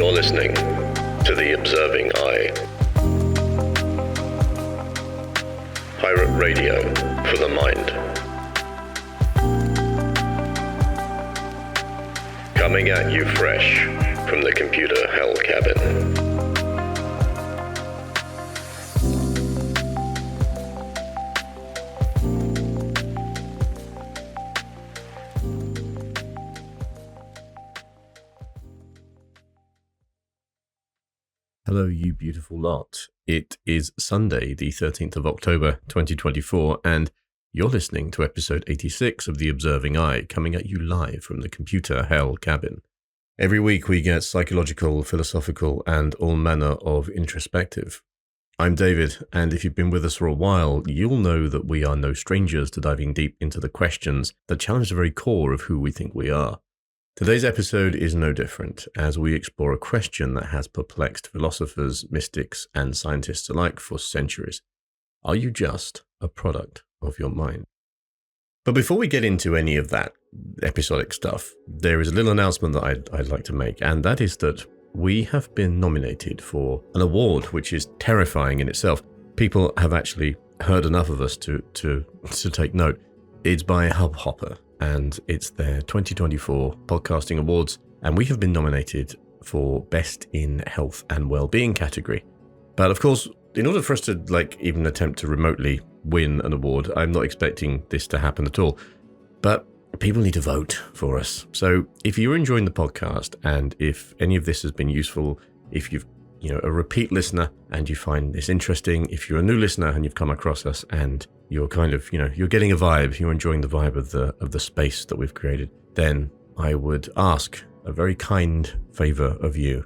You're listening to The Observing Eye. Pirate radio for the mind. Coming at you fresh from the computer hell cabin. Hello, you beautiful lot. It is Sunday, the 13th of October, 2024, and you're listening to episode 86 of The Observing Eye, coming at you live from the computer hell cabin. Every week we get psychological, philosophical, and all manner of introspective. I'm David, and if you've been with us for a while, you'll know that we are no strangers to diving deep into the questions that challenge the very core of who we think we are. Today's episode is no different, as we explore a question that has perplexed philosophers, mystics, and scientists alike for centuries. Are you just a product of your mind? But before we get into any of that episodic stuff, there is a little announcement that I'd like to make, and that is that we have been nominated for an award, which is terrifying in itself. People have actually heard enough of us to take note. It's by Hubhopper, and it's their 2024 Podcasting Awards, and we have been nominated for Best in Health and Wellbeing category. But of course, in order for us to even attempt to remotely win an award, I'm not expecting this to happen at all. But people need to vote for us. So if you're enjoying the podcast, and if any of this has been useful, if you've a repeat listener and you find this interesting, if you're a new listener and you've come across us and you're kind of, you're getting a vibe, you're enjoying the vibe of the space that we've created, then I would ask a very kind favor of you,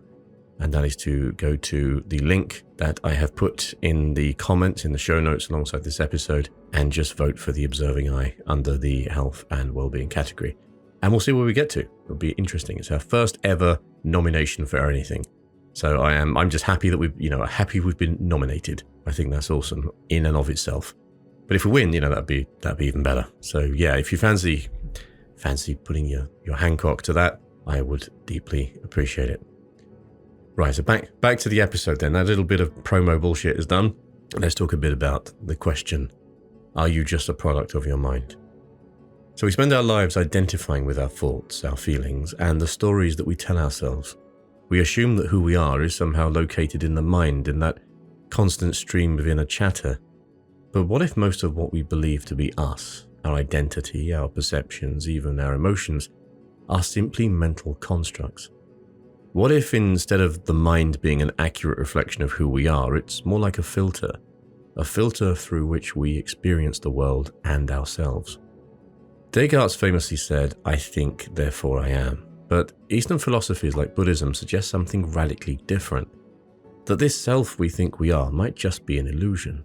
and that is to go to the link that I have put in the comments in the show notes alongside this episode and just vote for The Observing Eye under the health and wellbeing category. And we'll see where we get to. It'll be interesting. It's our first ever nomination for anything. So I'm just happy that we've been nominated. I think that's awesome in and of itself. But if we win, that'd be even better. So yeah, if you fancy putting your Hancock to that, I would deeply appreciate it. Right, so back to the episode then. That little bit of promo bullshit is done. Let's talk a bit about the question, are you just a product of your mind? So we spend our lives identifying with our thoughts, our feelings, and the stories that we tell ourselves. We assume that who we are is somehow located in the mind, in that constant stream of inner chatter. But what if most of what we believe to be us, our identity, our perceptions, even our emotions, are simply mental constructs? What if instead of the mind being an accurate reflection of who we are, it's more like a filter through which we experience the world and ourselves? Descartes famously said, "I think, therefore I am." But Eastern philosophies like Buddhism suggest something radically different, that this self we think we are might just be an illusion.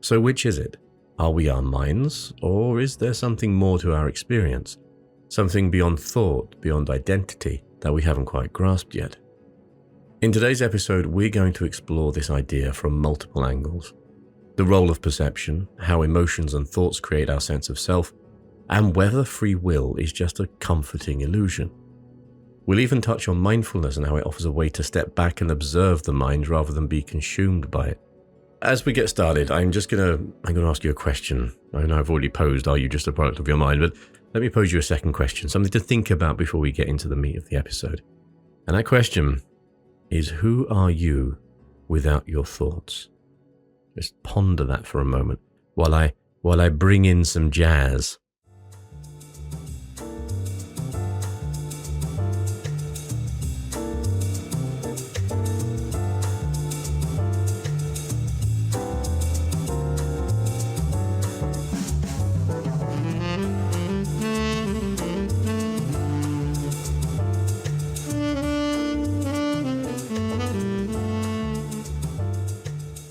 So which is it? Are we our minds, or is there something more to our experience? Something beyond thought, beyond identity, that we haven't quite grasped yet? In today's episode, we're going to explore this idea from multiple angles. The role of perception, how emotions and thoughts create our sense of self, and whether free will is just a comforting illusion. We'll even touch on mindfulness and how it offers a way to step back and observe the mind rather than be consumed by it. As we get started, I'm going to ask you a question. I know I've already posed, are you just a product of your mind? But let me pose you a second question, something to think about before we get into the meat of the episode. And that question is, who are you without your thoughts? Just ponder that for a moment while I bring in some jazz.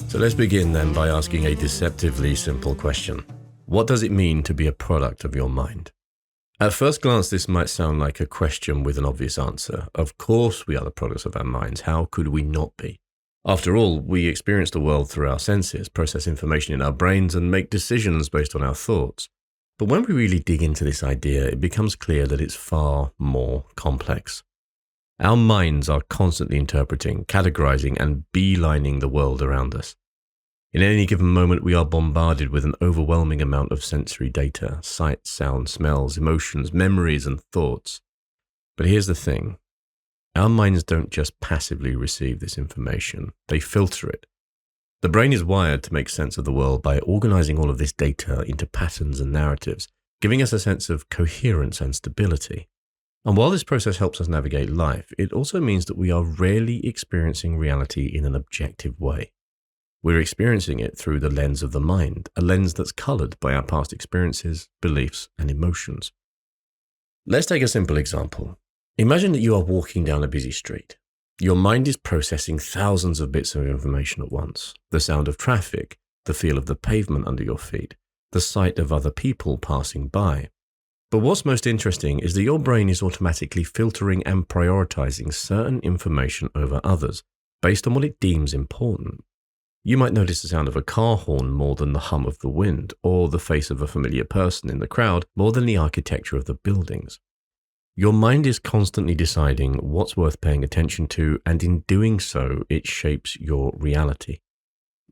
So let's begin then by asking a deceptively simple question. What does it mean to be a product of your mind? At first glance, this might sound like a question with an obvious answer. Of course we are the products of our minds. How could we not be? After all, we experience the world through our senses, process information in our brains, and make decisions based on our thoughts. But when we really dig into this idea, it becomes clear that it's far more complex. Our minds are constantly interpreting, categorizing, and beelining the world around us. In any given moment, we are bombarded with an overwhelming amount of sensory data, sights, sounds, smells, emotions, memories, and thoughts. But here's the thing. Our minds don't just passively receive this information, they filter it. The brain is wired to make sense of the world by organizing all of this data into patterns and narratives, giving us a sense of coherence and stability. And while this process helps us navigate life, it also means that we are rarely experiencing reality in an objective way. We're experiencing it through the lens of the mind, a lens that's colored by our past experiences, beliefs, and emotions. Let's take a simple example. Imagine that you are walking down a busy street. Your mind is processing thousands of bits of information at once. The sound of traffic, the feel of the pavement under your feet, the sight of other people passing by. But what's most interesting is that your brain is automatically filtering and prioritizing certain information over others based on what it deems important. You might notice the sound of a car horn more than the hum of the wind, or the face of a familiar person in the crowd more than the architecture of the buildings. Your mind is constantly deciding what's worth paying attention to, and in doing so, it shapes your reality.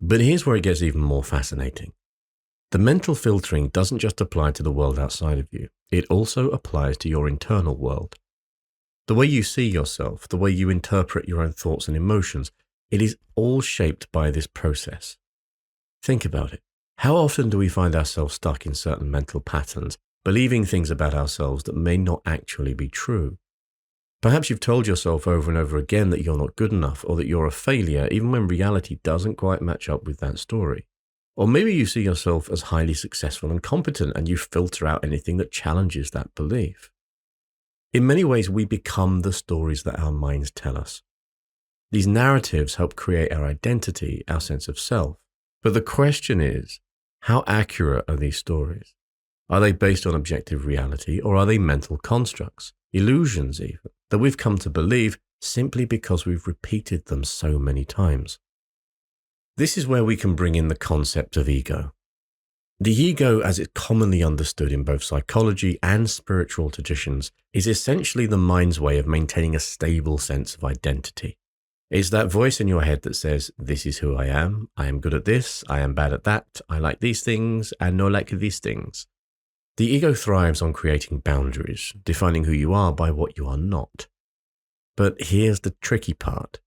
But here's where it gets even more fascinating. The mental filtering doesn't just apply to the world outside of you, it also applies to your internal world. The way you see yourself, the way you interpret your own thoughts and emotions, it is all shaped by this process. Think about it. How often do we find ourselves stuck in certain mental patterns, believing things about ourselves that may not actually be true? Perhaps you've told yourself over and over again that you're not good enough or that you're a failure, even when reality doesn't quite match up with that story. Or maybe you see yourself as highly successful and competent, and you filter out anything that challenges that belief. In many ways, we become the stories that our minds tell us. These narratives help create our identity, our sense of self. But the question is, how accurate are these stories? Are they based on objective reality, or are they mental constructs, illusions even, that we've come to believe simply because we've repeated them so many times? This is where we can bring in the concept of ego. The ego, as it's commonly understood in both psychology and spiritual traditions, is essentially the mind's way of maintaining a stable sense of identity. It's that voice in your head that says, this is who I am good at this, I am bad at that, I like these things, and no like these things. The ego thrives on creating boundaries, defining who you are by what you are not. But here's the tricky part.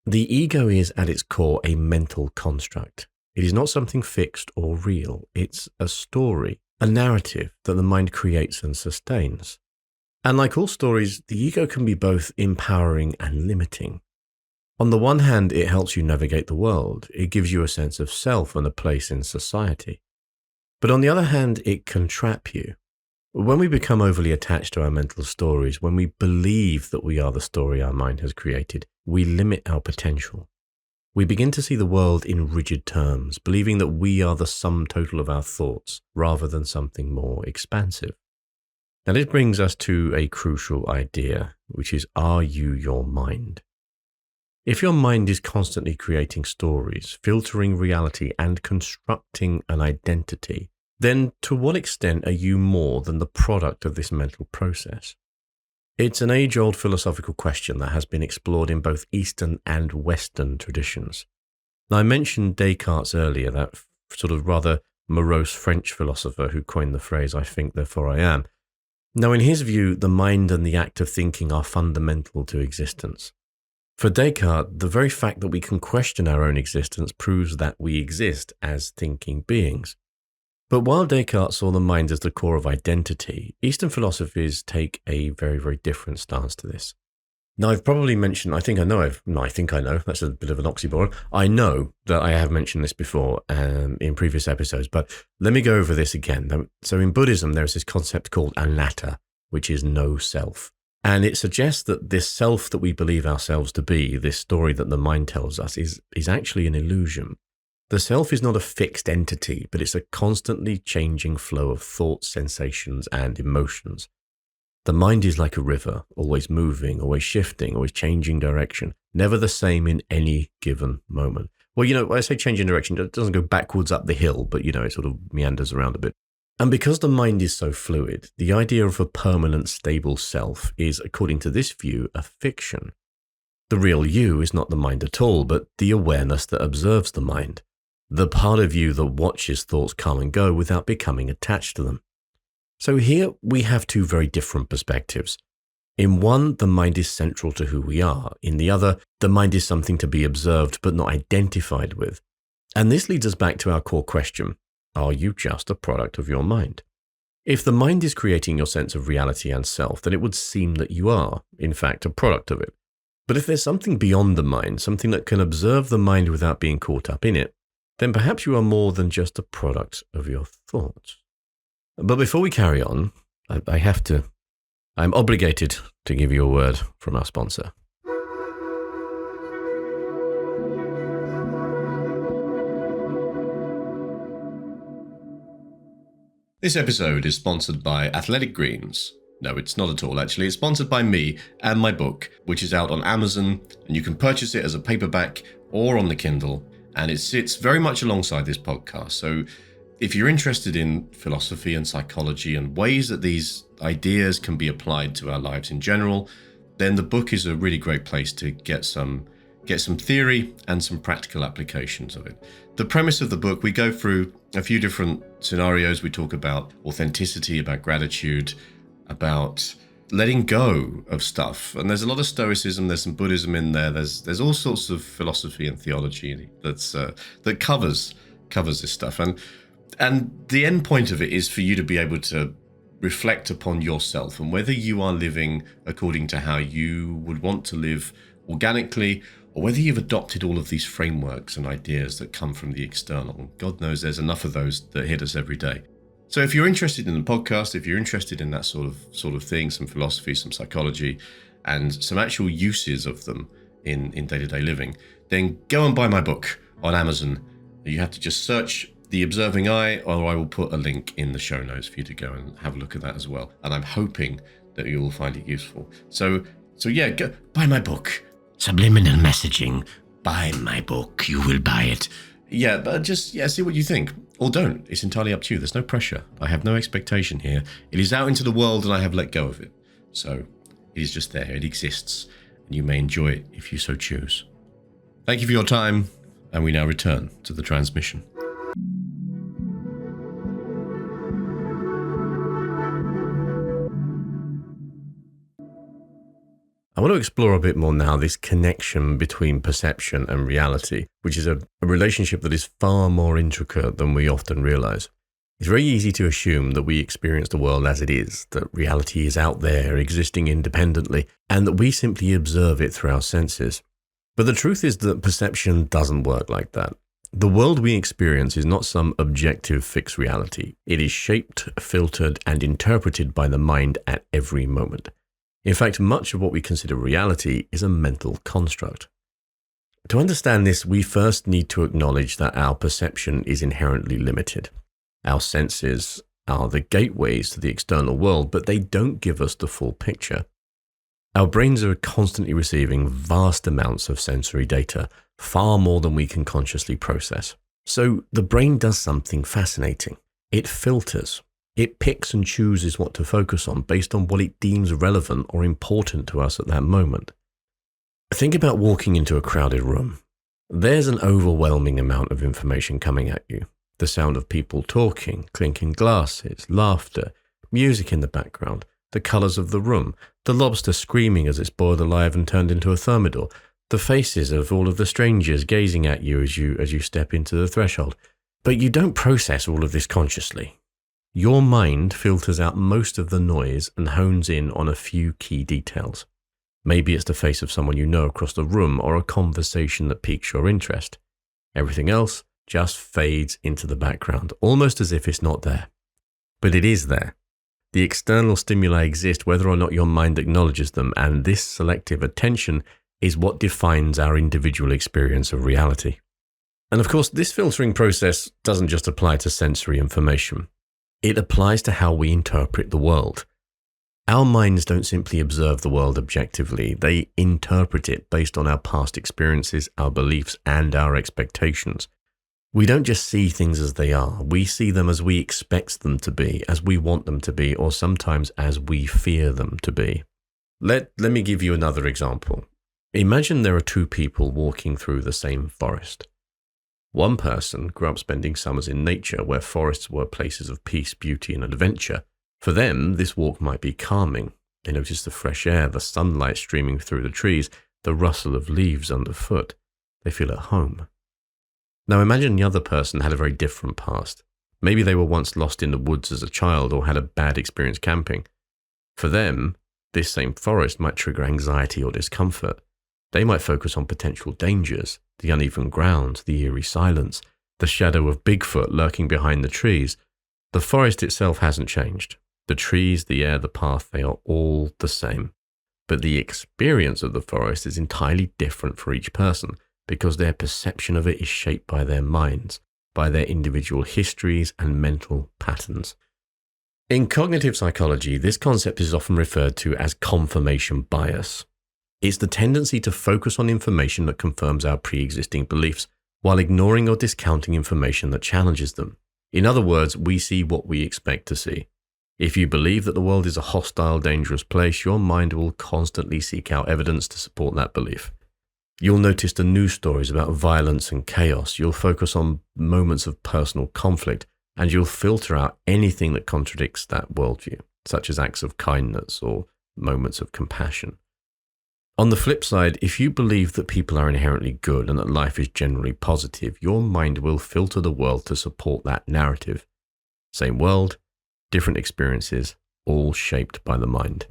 The ego is at its core a mental construct. It is not something fixed or real. It's a story, a narrative that the mind creates and sustains. And like all stories, the ego can be both empowering and limiting. On the one hand, it helps you navigate the world. It gives you a sense of self and a place in society. But on the other hand, it can trap you. When we become overly attached to our mental stories, when we believe that we are the story our mind has created, we limit our potential. We begin to see the world in rigid terms, believing that we are the sum total of our thoughts rather than something more expansive. Now this brings us to a crucial idea, which is, are you your mind? If your mind is constantly creating stories, filtering reality, and constructing an identity, then to what extent are you more than the product of this mental process? It's an age-old philosophical question that has been explored in both Eastern and Western traditions. Now, I mentioned Descartes earlier, that sort of rather morose French philosopher who coined the phrase, I think, therefore I am. Now, in his view, the mind and the act of thinking are fundamental to existence. For Descartes, the very fact that we can question our own existence proves that we exist as thinking beings. But while Descartes saw the mind as the core of identity, Eastern philosophies take a very, very different stance to this. Now, I've probably mentioned, that's a bit of an oxymoron. I know that I have mentioned this before in previous episodes, but let me go over this again. So in Buddhism, there's this concept called anatta, which is no self. And it suggests that this self that we believe ourselves to be, this story that the mind tells us, is actually an illusion. The self is not a fixed entity, but it's a constantly changing flow of thoughts, sensations, and emotions. The mind is like a river, always moving, always shifting, always changing direction, never the same in any given moment. Well, when I say changing direction, it doesn't go backwards up the hill, but, it sort of meanders around a bit. And because the mind is so fluid, the idea of a permanent, stable self is, according to this view, a fiction. The real you is not the mind at all, but the awareness that observes the mind, the part of you that watches thoughts come and go without becoming attached to them. So here we have two very different perspectives. In one, the mind is central to who we are. In the other, the mind is something to be observed but not identified with. And this leads us back to our core question: are you just a product of your mind? If the mind is creating your sense of reality and self, then it would seem that you are, in fact, a product of it. But if there's something beyond the mind, something that can observe the mind without being caught up in it, then perhaps you are more than just a product of your thoughts. But before we carry on, I'm obligated to give you a word from our sponsor. This episode is sponsored by Athletic Greens. No, it's not at all, actually. It's sponsored by me and my book, which is out on Amazon, and you can purchase it as a paperback or on the Kindle, and it sits very much alongside this podcast. So if you're interested in philosophy and psychology and ways that these ideas can be applied to our lives in general, then the book is a really great place to get some theory and some practical applications of it. The premise of the book, we go through a few different scenarios. We talk about authenticity, about gratitude, about letting go of stuff. And there's a lot of Stoicism, there's some Buddhism in there, there's all sorts of philosophy and theology that covers this stuff. And the end point of it is for you to be able to reflect upon yourself and whether you are living according to how you would want to live organically, or whether you've adopted all of these frameworks and ideas that come from the external. God knows there's enough of those that hit us every day. So if you're interested in the podcast, if you're interested in that sort of thing, some philosophy, some psychology, and some actual uses of them in day-to-day living, then go and buy my book on Amazon. You have to just search The Observing Eye, or I will put a link in the show notes for you to go and have a look at that as well. And I'm hoping that you will find it useful. So yeah, go buy my book. Subliminal messaging. Buy my book. You will buy it. Yeah, but just see what you think. Or don't. It's entirely up to you. There's no pressure. I have no expectation here. It is out into the world and I have let go of it. So it is just there. It exists. And you may enjoy it if you so choose. Thank you for your time. And we now return to the transmission. I want to explore a bit more now this connection between perception and reality, which is a relationship that is far more intricate than we often realize. It's very easy to assume that we experience the world as it is, that reality is out there, existing independently, and that we simply observe it through our senses. But the truth is that perception doesn't work like that. The world we experience is not some objective fixed reality. It is shaped, filtered, and interpreted by the mind at every moment. In fact, much of what we consider reality is a mental construct. To understand this, we first need to acknowledge that our perception is inherently limited. Our senses are the gateways to the external world, but they don't give us the full picture. Our brains are constantly receiving vast amounts of sensory data, far more than we can consciously process. So the brain does something fascinating. It filters. It picks and chooses what to focus on based on what it deems relevant or important to us at that moment. Think about walking into a crowded room. There's an overwhelming amount of information coming at you. The sound of people talking, clinking glasses, laughter, music in the background, the colours of the room, the lobster screaming as it's boiled alive and turned into a thermidor, the faces of all of the strangers gazing at you as you step into the threshold. But you don't process all of this consciously. Your mind filters out most of the noise and hones in on a few key details. Maybe it's the face of someone you know across the room or a conversation that piques your interest. Everything else just fades into the background, almost as if it's not there. But it is there. The external stimuli exist whether or not your mind acknowledges them, and this selective attention is what defines our individual experience of reality. And of course, this filtering process doesn't just apply to sensory information. It applies to how we interpret the world. Our minds don't simply observe the world objectively, they interpret it based on our past experiences, our beliefs, and our expectations. We don't just see things as they are. We see them as we expect them to be, as we want them to be, or sometimes as we fear them to be. Let me give you another example. Imagine there are two people walking through the same forest. One person grew up spending summers in nature where forests were places of peace, beauty, and adventure. For them, this walk might be calming. They notice the fresh air, the sunlight streaming through the trees, the rustle of leaves underfoot. They feel at home. Now imagine the other person had a very different past. Maybe they were once lost in the woods as a child or had a bad experience camping. For them, this same forest might trigger anxiety or discomfort. They might focus on potential dangers, the uneven ground, the eerie silence, the shadow of Bigfoot lurking behind the trees. The forest itself hasn't changed. The trees, the air, the path, they are all the same. But the experience of the forest is entirely different for each person because their perception of it is shaped by their minds, by their individual histories and mental patterns. In cognitive psychology, this concept is often referred to as confirmation bias. It's the tendency to focus on information that confirms our pre-existing beliefs while ignoring or discounting information that challenges them. In other words, we see what we expect to see. If you believe that the world is a hostile, dangerous place, your mind will constantly seek out evidence to support that belief. You'll notice the news stories about violence and chaos. You'll focus on moments of personal conflict, and you'll filter out anything that contradicts that worldview, such as acts of kindness or moments of compassion. On the flip side, if you believe that people are inherently good and that life is generally positive, your mind will filter the world to support that narrative. Same world, different experiences, all shaped by the mind.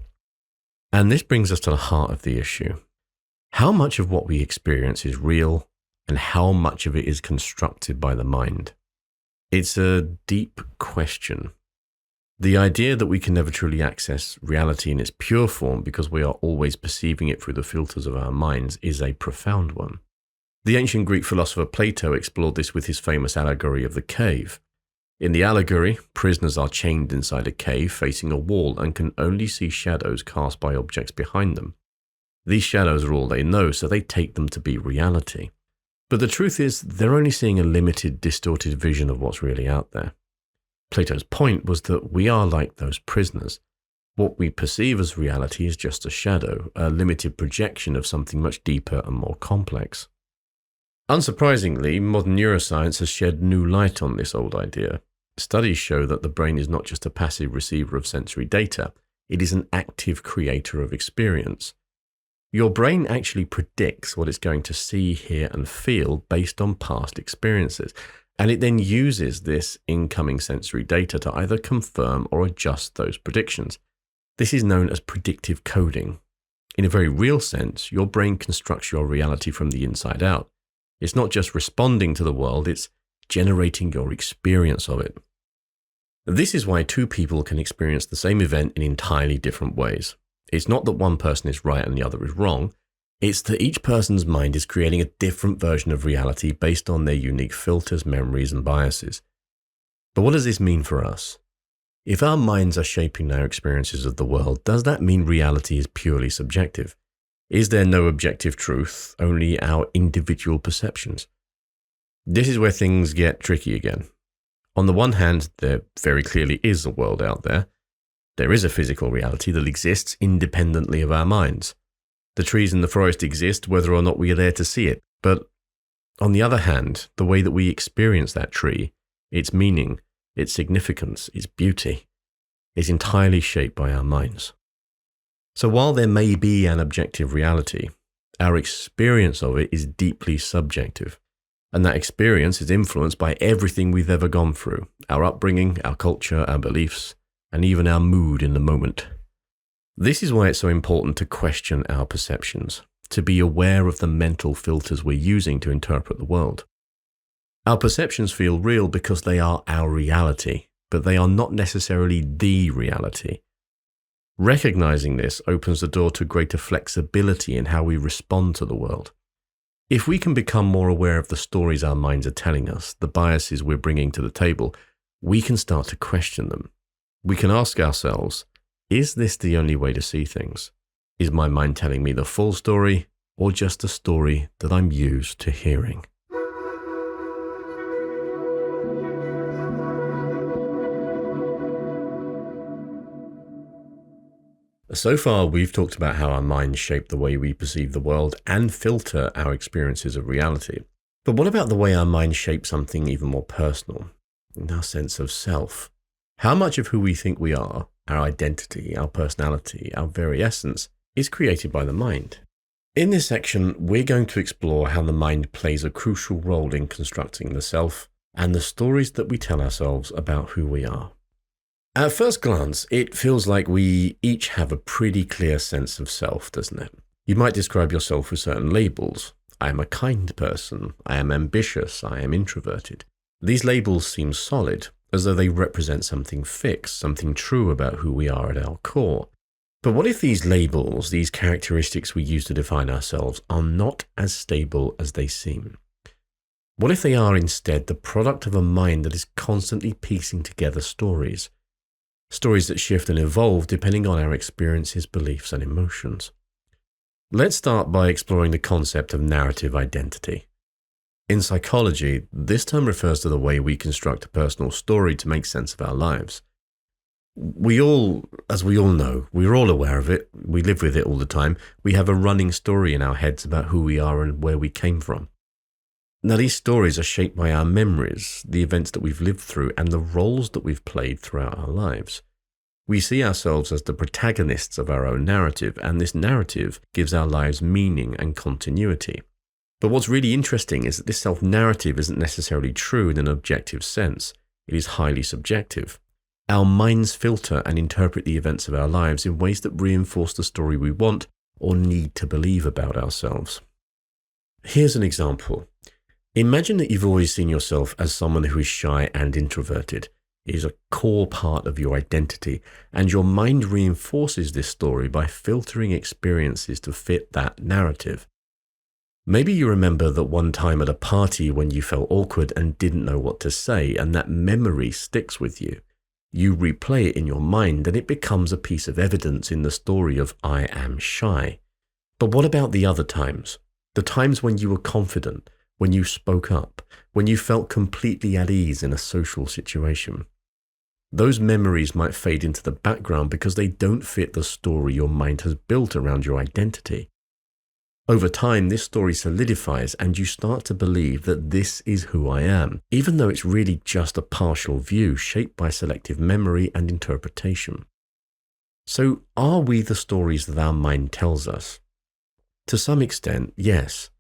And this brings us to the heart of the issue. How much of what we experience is real and how much of it is constructed by the mind? It's a deep question. The idea that we can never truly access reality in its pure form because we are always perceiving it through the filters of our minds is a profound one. The ancient Greek philosopher Plato explored this with his famous allegory of the cave. In the allegory, prisoners are chained inside a cave facing a wall and can only see shadows cast by objects behind them. These shadows are all they know, so they take them to be reality. But the truth is, they're only seeing a limited, distorted vision of what's really out there. Plato's point was that we are like those prisoners. What we perceive as reality is just a shadow, a limited projection of something much deeper and more complex. Unsurprisingly, modern neuroscience has shed new light on this old idea. Studies show that the brain is not just a passive receiver of sensory data, it is an active creator of experience. Your brain actually predicts what it's going to see, hear, and feel based on past experiences, and it then uses this incoming sensory data to either confirm or adjust those predictions. This is known as predictive coding. In a very real sense, your brain constructs your reality from the inside out. It's not just responding to the world, it's generating your experience of it. This is why two people can experience the same event in entirely different ways. It's not that one person is right and the other is wrong. It's that each person's mind is creating a different version of reality based on their unique filters, memories, and biases. But what does this mean for us? If our minds are shaping our experiences of the world, does that mean reality is purely subjective? Is there no objective truth, only our individual perceptions? This is where things get tricky again. On the one hand, there very clearly is a world out there. There is a physical reality that exists independently of our minds. The trees in the forest exist whether or not we are there to see it. But on the other hand, the way that we experience that tree, its meaning, its significance, its beauty, is entirely shaped by our minds. So while there may be an objective reality, our experience of it is deeply subjective. And that experience is influenced by everything we've ever gone through, our upbringing, our culture, our beliefs, and even our mood in the moment. This is why it's so important to question our perceptions, to be aware of the mental filters we're using to interpret the world. Our perceptions feel real because they are our reality, but they are not necessarily the reality. Recognizing this opens the door to greater flexibility in how we respond to the world. If we can become more aware of the stories our minds are telling us, the biases we're bringing to the table, we can start to question them. We can ask ourselves, is this the only way to see things? Is my mind telling me the full story or just a story that I'm used to hearing? So far, we've talked about how our minds shape the way we perceive the world and filter our experiences of reality. But what about the way our minds shape something even more personal, our sense of self? How much of who we think we are, our identity, our personality, our very essence, is created by the mind? In this section, we're going to explore how the mind plays a crucial role in constructing the self and the stories that we tell ourselves about who we are. At first glance, it feels like we each have a pretty clear sense of self, doesn't it? You might describe yourself with certain labels. I am a kind person. I am ambitious. I am introverted. These labels seem solid, as though they represent something fixed, something true about who we are at our core. But what if these labels, these characteristics we use to define ourselves, are not as stable as they seem? What if they are instead the product of a mind that is constantly piecing together stories? Stories that shift and evolve depending on our experiences, beliefs, and emotions. Let's start by exploring the concept of narrative identity. In psychology, this term refers to the way we construct a personal story to make sense of our lives. As we all know, we're all aware of it, we live with it all the time, we have a running story in our heads about who we are and where we came from. Now, these stories are shaped by our memories, the events that we've lived through, and the roles that we've played throughout our lives. We see ourselves as the protagonists of our own narrative, and this narrative gives our lives meaning and continuity. But what's really interesting is that this self-narrative isn't necessarily true in an objective sense. It is highly subjective. Our minds filter and interpret the events of our lives in ways that reinforce the story we want or need to believe about ourselves. Here's an example. Imagine that you've always seen yourself as someone who is shy and introverted. It is a core part of your identity, and your mind reinforces this story by filtering experiences to fit that narrative. Maybe you remember that one time at a party when you felt awkward and didn't know what to say, and that memory sticks with you. You replay it in your mind, and it becomes a piece of evidence in the story of I am shy. But what about the other times? The times when you were confident, when you spoke up, when you felt completely at ease in a social situation. Those memories might fade into the background because they don't fit the story your mind has built around your identity. Over time, this story solidifies and you start to believe that this is who I am, even though it's really just a partial view shaped by selective memory and interpretation. So, are we the stories that our mind tells us? To some extent, yes.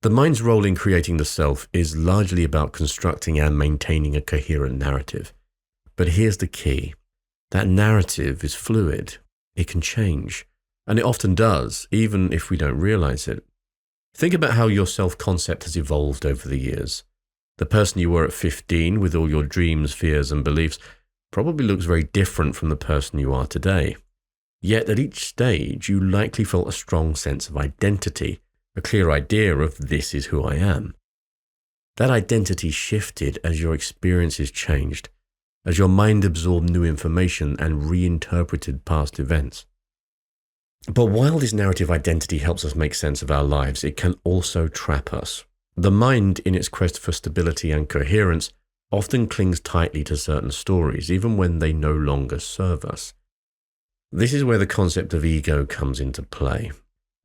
The mind's role in creating the self is largely about constructing and maintaining a coherent narrative. But here's the key. That narrative is fluid. It can change. And it often does, even if we don't realize it. Think about how your self-concept has evolved over the years. The person you were at 15 with all your dreams, fears, and beliefs probably looks very different from the person you are today. Yet at each stage, you likely felt a strong sense of identity, a clear idea of this is who I am. That identity shifted as your experiences changed, as your mind absorbed new information and reinterpreted past events. But while this narrative identity helps us make sense of our lives, it can also trap us. The mind, in its quest for stability and coherence, often clings tightly to certain stories, even when they no longer serve us. This is where the concept of ego comes into play.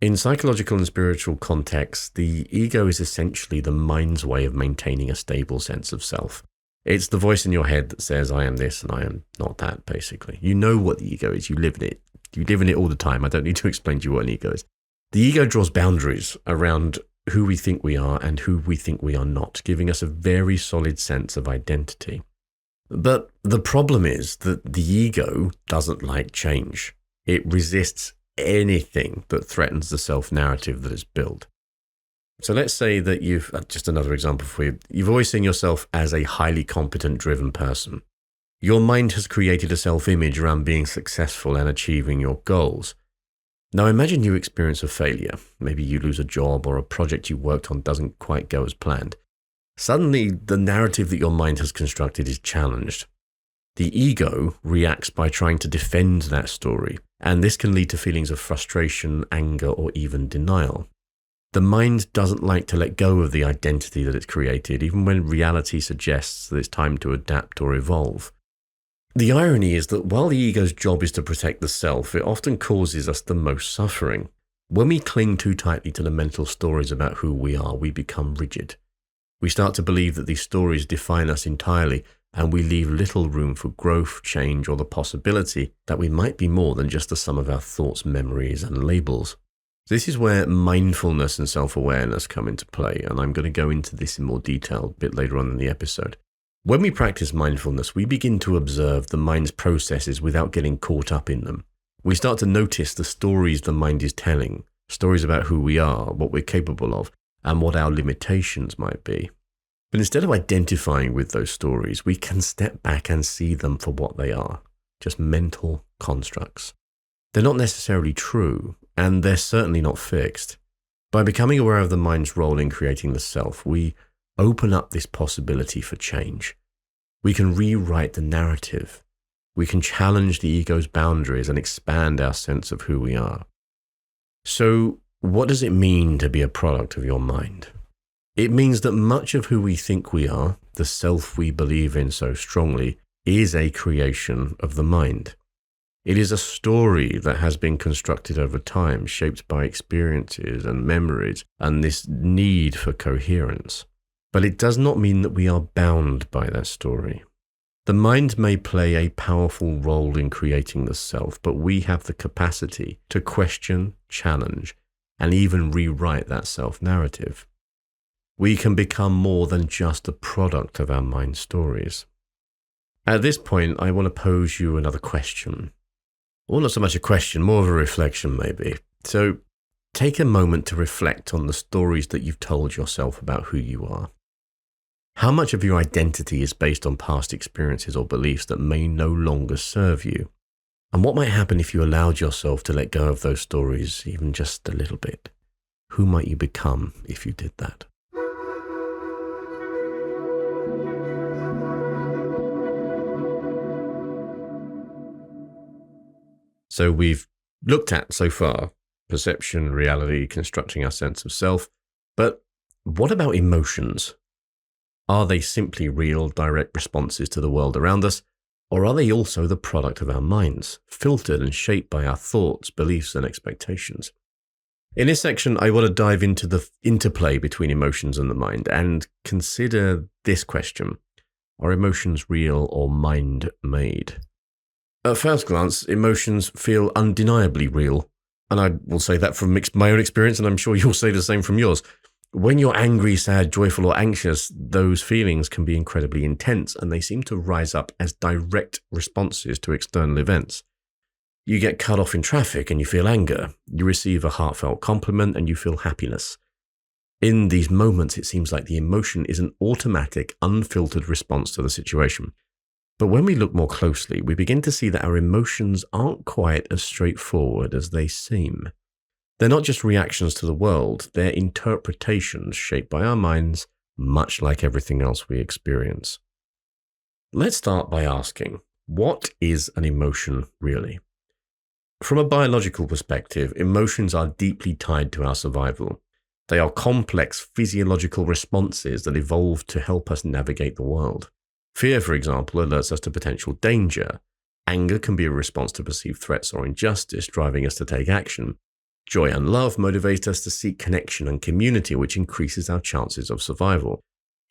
In psychological and spiritual contexts, the ego is essentially the mind's way of maintaining a stable sense of self. It's the voice in your head that says, I am this and I am not that, basically. You know what the ego is. You live in it. You live in it all the time. I don't need to explain to you what an ego is. The ego draws boundaries around who we think we are and who we think we are not, giving us a very solid sense of identity. But the problem is that the ego doesn't like change. It resists anything that threatens the self-narrative that it's built. So let's say that just another example for you, you've always seen yourself as a highly competent, driven person. Your mind has created a self-image around being successful and achieving your goals. Now imagine you experience a failure. Maybe you lose a job or a project you worked on doesn't quite go as planned. Suddenly, the narrative that your mind has constructed is challenged. The ego reacts by trying to defend that story, and this can lead to feelings of frustration, anger, or even denial. The mind doesn't like to let go of the identity that it's created, even when reality suggests that it's time to adapt or evolve. The irony is that while the ego's job is to protect the self, it often causes us the most suffering. When we cling too tightly to the mental stories about who we are, we become rigid. We start to believe that these stories define us entirely, and we leave little room for growth, change, or the possibility that we might be more than just the sum of our thoughts, memories, and labels. This is where mindfulness and self-awareness come into play, and I'm going to go into this in more detail a bit later on in the episode. When we practice mindfulness, we begin to observe the mind's processes without getting caught up in them. We start to notice the stories the mind is telling, stories about who we are, what we're capable of, and what our limitations might be. But instead of identifying with those stories, we can step back and see them for what they are, just mental constructs. They're not necessarily true, and they're certainly not fixed. By becoming aware of the mind's role in creating the self, we open up this possibility for change. We can rewrite the narrative. We can challenge the ego's boundaries and expand our sense of who we are. So, what does it mean to be a product of your mind? It means that much of who we think we are, the self we believe in so strongly, is a creation of the mind. It is a story that has been constructed over time, shaped by experiences and memories and this need for coherence. But it does not mean that we are bound by that story. The mind may play a powerful role in creating the self, but we have the capacity to question, challenge, and even rewrite that self-narrative. We can become more than just a product of our mind stories. At this point, I want to pose you another question. Well, not so much a question, more of a reflection maybe. So take a moment to reflect on the stories that you've told yourself about who you are. How much of your identity is based on past experiences or beliefs that may no longer serve you? And what might happen if you allowed yourself to let go of those stories even just a little bit? Who might you become if you did that? So we've looked at so far perception, reality, constructing our sense of self. But what about emotions? Are they simply real, direct responses to the world around us? Or are they also the product of our minds, filtered and shaped by our thoughts, beliefs, and expectations? In this section, I want to dive into the interplay between emotions and the mind and consider this question. Are emotions real or mind-made? At first glance, emotions feel undeniably real. And I will say that from my own experience, and I'm sure you'll say the same from yours. When you're angry, sad, joyful, or anxious, those feelings can be incredibly intense, and they seem to rise up as direct responses to external events. You get cut off in traffic and you feel anger. You receive a heartfelt compliment and you feel happiness. In these moments, it seems like the emotion is an automatic, unfiltered response to the situation. But when we look more closely, we begin to see that our emotions aren't quite as straightforward as they seem. They're not just reactions to the world, they're interpretations shaped by our minds, much like everything else we experience. Let's start by asking, what is an emotion really? From a biological perspective, emotions are deeply tied to our survival. They are complex physiological responses that evolved to help us navigate the world. Fear, for example, alerts us to potential danger. Anger can be a response to perceived threats or injustice, driving us to take action. Joy and love motivate us to seek connection and community, which increases our chances of survival.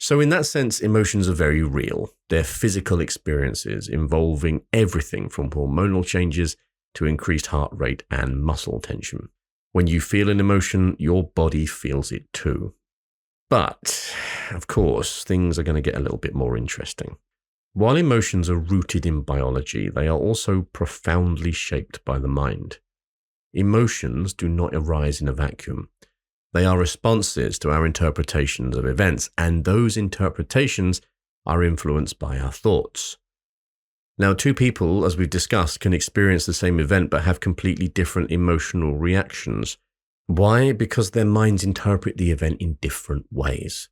So in that sense, emotions are very real. They're physical experiences involving everything from hormonal changes to increased heart rate and muscle tension. When you feel an emotion, your body feels it too. But, of course, things are going to get a little bit more interesting. While emotions are rooted in biology, they are also profoundly shaped by the mind. Emotions do not arise in a vacuum. They are responses to our interpretations of events, and those interpretations are influenced by our thoughts. Now, two people, as we've discussed, can experience the same event but have completely different emotional reactions. Why? Because their minds interpret the event in different ways.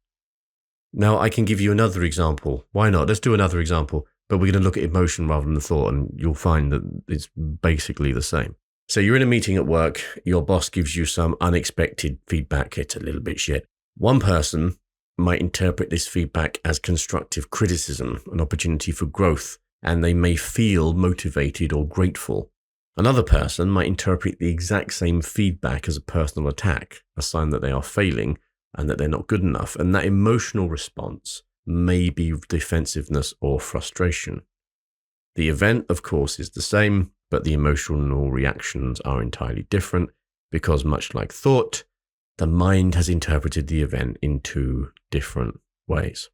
Now, I can give you another example. Why not? Let's do another example, but we're going to look at emotion rather than the thought, and you'll find that it's basically the same. So you're in a meeting at work, your boss gives you some unexpected feedback, it's a little bit shit. One person might interpret this feedback as constructive criticism, an opportunity for growth, and they may feel motivated or grateful. Another person might interpret the exact same feedback as a personal attack, a sign that they are failing and that they're not good enough, and that emotional response may be defensiveness or frustration. The event, of course, is the same, but the emotional reactions are entirely different because, much like thought, the mind has interpreted the event in two different ways.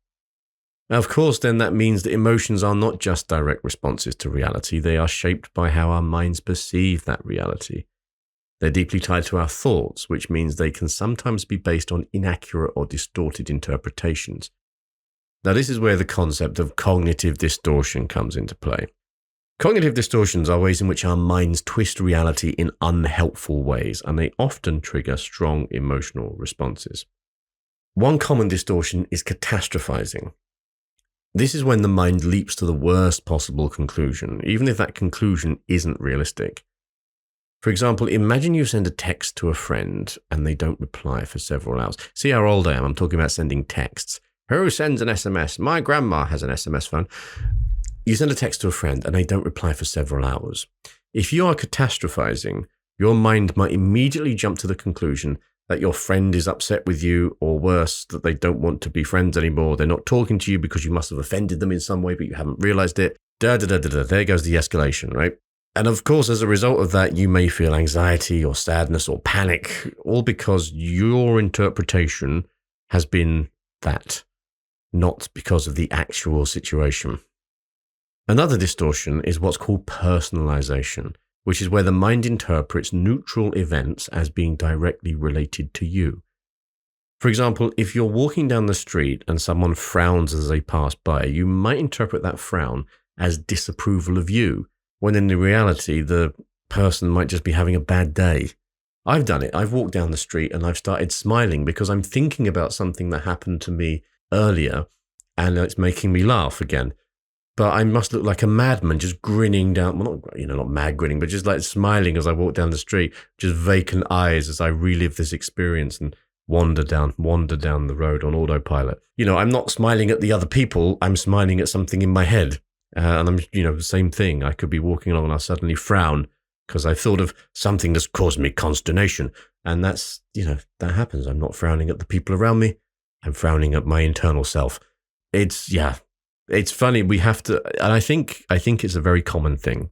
Now, of course, then that means that emotions are not just direct responses to reality. They are shaped by how our minds perceive that reality. They're deeply tied to our thoughts, which means they can sometimes be based on inaccurate or distorted interpretations. Now, this is where the concept of cognitive distortion comes into play. Cognitive distortions are ways in which our minds twist reality in unhelpful ways, and they often trigger strong emotional responses. One common distortion is catastrophizing. This is when the mind leaps to the worst possible conclusion, even if that conclusion isn't realistic. For example, imagine you send a text to a friend and they don't reply for several hours. See how old I am? I'm talking about sending texts. Who sends an SMS? My grandma has an SMS phone. You send a text to a friend and they don't reply for several hours. If you are catastrophizing, your mind might immediately jump to the conclusion that your friend is upset with you, or worse, that they don't want to be friends anymore. They're not talking to you because you must have offended them in some way, but you haven't realized it. There goes the escalation, right? And of course, as a result of that, you may feel anxiety or sadness or panic, all because your interpretation has been that, not because of the actual situation. Another distortion is what's called personalization, which is where the mind interprets neutral events as being directly related to you. For example, if you're walking down the street and someone frowns as they pass by, you might interpret that frown as disapproval of you, when in reality, the person might just be having a bad day. I've done it. I've walked down the street and I've started smiling because I'm thinking about something that happened to me earlier and it's making me laugh again. But I must look like a madman just grinning down, well, not mad grinning, but just like smiling as I walk down the street, just vacant eyes as I relive this experience and wander down the road on autopilot. I'm not smiling at the other people, I'm smiling at something in my head. And I'm, the same thing. I could be walking along and I'll suddenly frown because I thought of something that's caused me consternation. And that's, that happens. I'm not frowning at the people around me. I'm frowning at my internal self. It's funny. We have to, and I think it's a very common thing,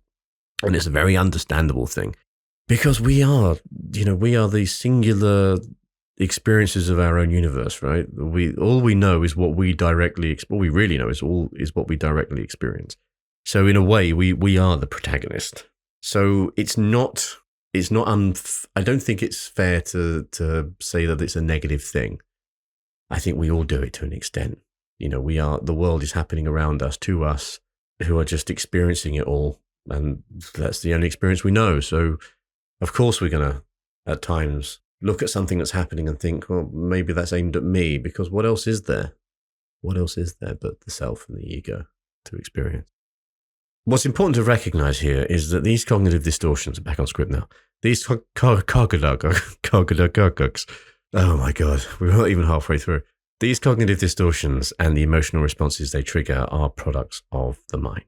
and it's a very understandable thing, because we are the singular experiences of our own universe, right? All we know is what we directly, all we really know is what we directly experience. So in a way, we are the protagonist. So I don't think it's fair to say that it's a negative thing. I think we all do it to an extent. The world is happening around us, to us, who are just experiencing it all. And that's the only experience we know. So of course we're going to, at times, look at something that's happening and think, well, maybe that's aimed at me, because what else is there? What else is there but the self and the ego to experience? What's important to recognize here is that these cognitive distortions, back on script now, these cognitive, oh my God, we're not even halfway through. These cognitive distortions and the emotional responses they trigger are products of the mind.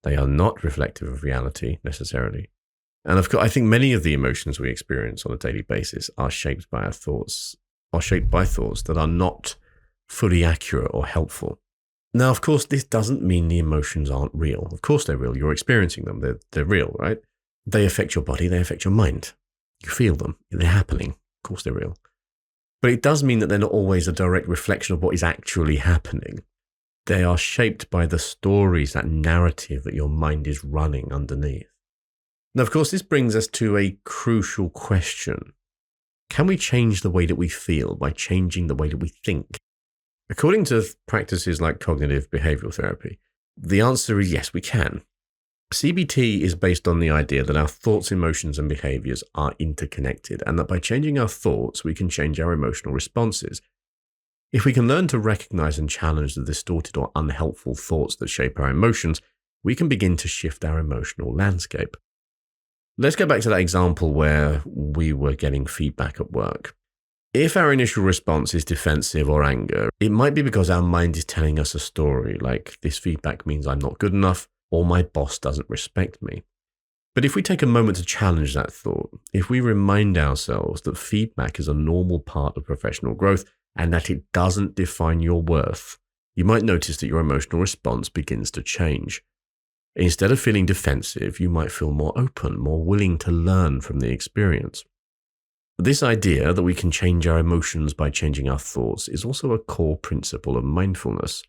They are not reflective of reality necessarily. And of course, I think many of the emotions we experience on a daily basis are shaped by our thoughts, or shaped by thoughts that are not fully accurate or helpful. Now, of course, this doesn't mean the emotions aren't real. Of course they're real. You're experiencing them. They're real, right? They affect your body. They affect your mind. You feel them. They're happening. Of course they're real. But it does mean that they're not always a direct reflection of what is actually happening. They are shaped by the stories, that narrative that your mind is running underneath. Now, of course, this brings us to a crucial question. Can we change the way that we feel by changing the way that we think? According to practices like cognitive behavioral therapy, the answer is yes, we can. CBT is based on the idea that our thoughts, emotions, and behaviors are interconnected, and that by changing our thoughts, we can change our emotional responses. If we can learn to recognize and challenge the distorted or unhelpful thoughts that shape our emotions, we can begin to shift our emotional landscape. Let's go back to that example where we were getting feedback at work. If our initial response is defensive or anger, it might be because our mind is telling us a story, like this feedback means I'm not good enough, or my boss doesn't respect me. But if we take a moment to challenge that thought, if we remind ourselves that feedback is a normal part of professional growth and that it doesn't define your worth, you might notice that your emotional response begins to change. Instead of feeling defensive, you might feel more open, more willing to learn from the experience. This idea that we can change our emotions by changing our thoughts is also a core principle of mindfulness.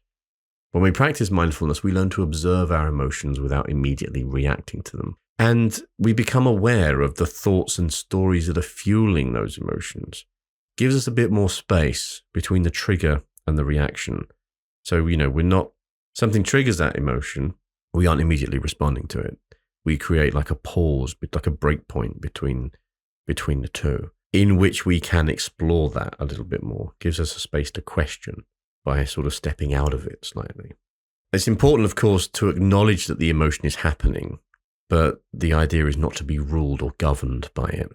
When we practice mindfulness, we learn to observe our emotions without immediately reacting to them. And we become aware of the thoughts and stories that are fueling those emotions. It gives us a bit more space between the trigger and the reaction. So, something triggers that emotion, we aren't immediately responding to it. We create like a pause, like a break point between the two, in which we can explore that a little bit more. It gives us a space to question by sort of stepping out of it slightly. It's important, of course, to acknowledge that the emotion is happening, but the idea is not to be ruled or governed by it.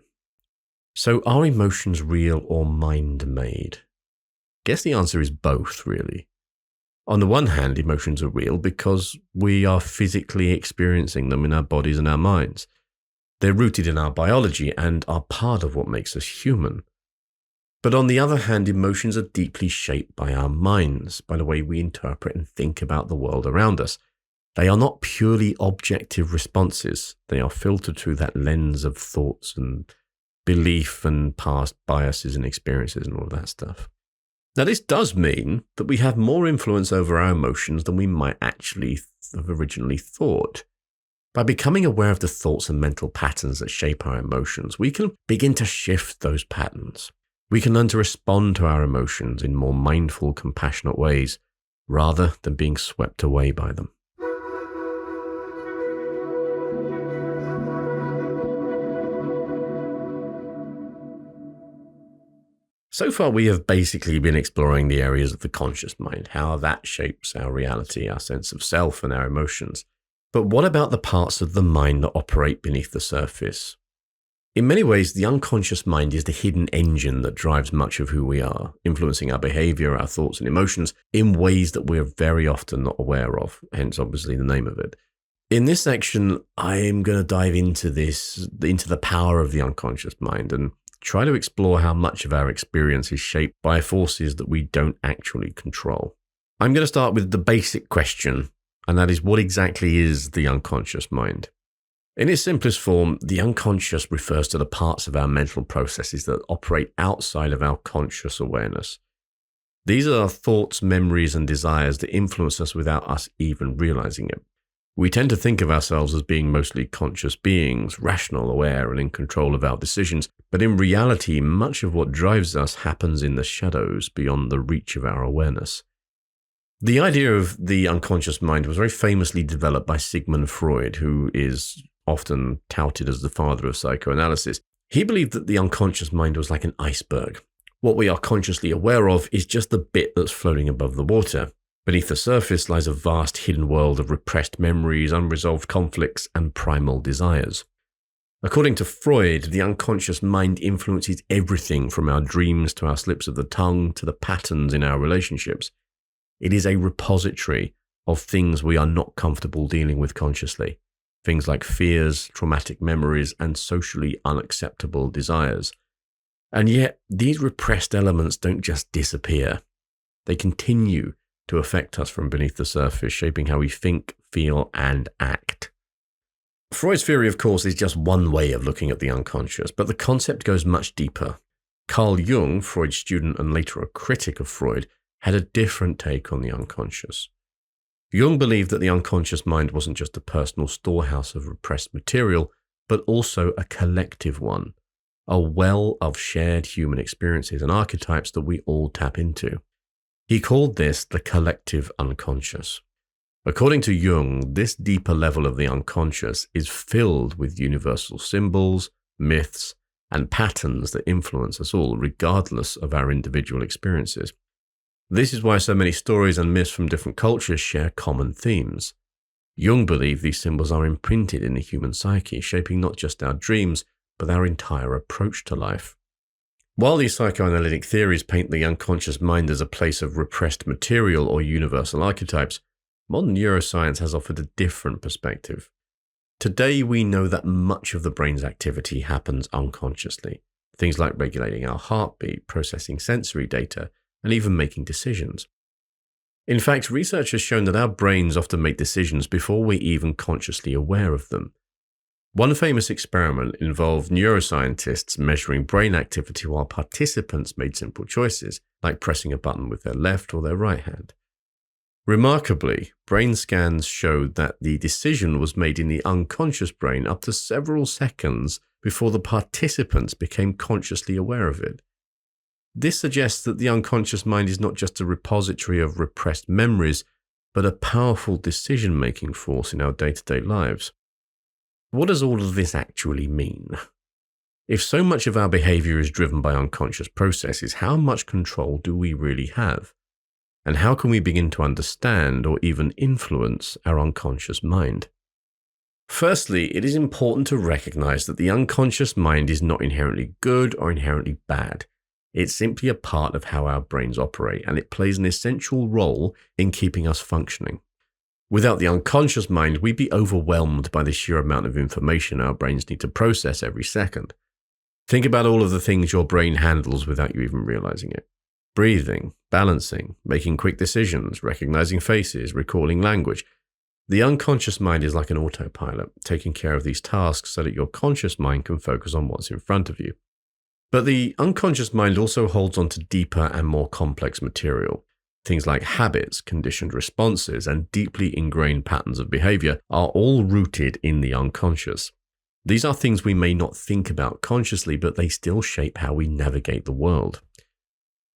So are emotions real or mind-made? I guess the answer is both, really. On the one hand, emotions are real because we are physically experiencing them in our bodies and our minds. They're rooted in our biology and are part of what makes us human. But on the other hand, emotions are deeply shaped by our minds, by the way we interpret and think about the world around us. They are not purely objective responses. They are filtered through that lens of thoughts and belief and past biases and experiences and all of that stuff. Now, this does mean that we have more influence over our emotions than we might actually have originally thought. By becoming aware of the thoughts and mental patterns that shape our emotions, we can begin to shift those patterns. We can learn to respond to our emotions in more mindful, compassionate ways, rather than being swept away by them. So far, we have basically been exploring the areas of the conscious mind, how that shapes our reality, our sense of self, and our emotions. But what about the parts of the mind that operate beneath the surface? In many ways, the unconscious mind is the hidden engine that drives much of who we are, influencing our behavior, our thoughts, and emotions in ways that we're very often not aware of, hence obviously the name of it. In this section, I am going to dive into the power of the unconscious mind and try to explore how much of our experience is shaped by forces that we don't actually control. I'm going to start with the basic question, and that is, what exactly is the unconscious mind? In its simplest form, the unconscious refers to the parts of our mental processes that operate outside of our conscious awareness. These are thoughts, memories, and desires that influence us without us even realizing it. We tend to think of ourselves as being mostly conscious beings, rational, aware, and in control of our decisions, but in reality, much of what drives us happens in the shadows beyond the reach of our awareness. The idea of the unconscious mind was very famously developed by Sigmund Freud, who is often touted as the father of psychoanalysis. He believed that the unconscious mind was like an iceberg. What we are consciously aware of is just the bit that's floating above the water. Beneath the surface lies a vast hidden world of repressed memories, unresolved conflicts, and primal desires. According to Freud, the unconscious mind influences everything from our dreams to our slips of the tongue to the patterns in our relationships. It is a repository of things we are not comfortable dealing with consciously. Things like fears, traumatic memories, and socially unacceptable desires. And yet, these repressed elements don't just disappear. They continue to affect us from beneath the surface, shaping how we think, feel, and act. Freud's theory, of course, is just one way of looking at the unconscious, but the concept goes much deeper. Carl Jung, Freud's student and later a critic of Freud, had a different take on the unconscious. Jung believed that the unconscious mind wasn't just a personal storehouse of repressed material, but also a collective one, a well of shared human experiences and archetypes that we all tap into. He called this the collective unconscious. According to Jung, this deeper level of the unconscious is filled with universal symbols, myths, and patterns that influence us all, regardless of our individual experiences. This is why so many stories and myths from different cultures share common themes. Jung believed these symbols are imprinted in the human psyche, shaping not just our dreams, but our entire approach to life. While these psychoanalytic theories paint the unconscious mind as a place of repressed material or universal archetypes, modern neuroscience has offered a different perspective. Today, we know that much of the brain's activity happens unconsciously. Things like regulating our heartbeat, processing sensory data, and even making decisions. In fact, research has shown that our brains often make decisions before we're even consciously aware of them. One famous experiment involved neuroscientists measuring brain activity while participants made simple choices, like pressing a button with their left or their right hand. Remarkably, brain scans showed that the decision was made in the unconscious brain up to several seconds before the participants became consciously aware of it. This suggests that the unconscious mind is not just a repository of repressed memories, but a powerful decision-making force in our day-to-day lives. What does all of this actually mean? If so much of our behavior is driven by unconscious processes, how much control do we really have? And how can we begin to understand or even influence our unconscious mind? Firstly, it is important to recognize that the unconscious mind is not inherently good or inherently bad. It's simply a part of how our brains operate, and it plays an essential role in keeping us functioning. Without the unconscious mind, we'd be overwhelmed by the sheer amount of information our brains need to process every second. Think about all of the things your brain handles without you even realizing it. Breathing, balancing, making quick decisions, recognizing faces, recalling language. The unconscious mind is like an autopilot, taking care of these tasks so that your conscious mind can focus on what's in front of you. But the unconscious mind also holds on to deeper and more complex material. Things like habits, conditioned responses, and deeply ingrained patterns of behavior are all rooted in the unconscious. These are things we may not think about consciously, but they still shape how we navigate the world.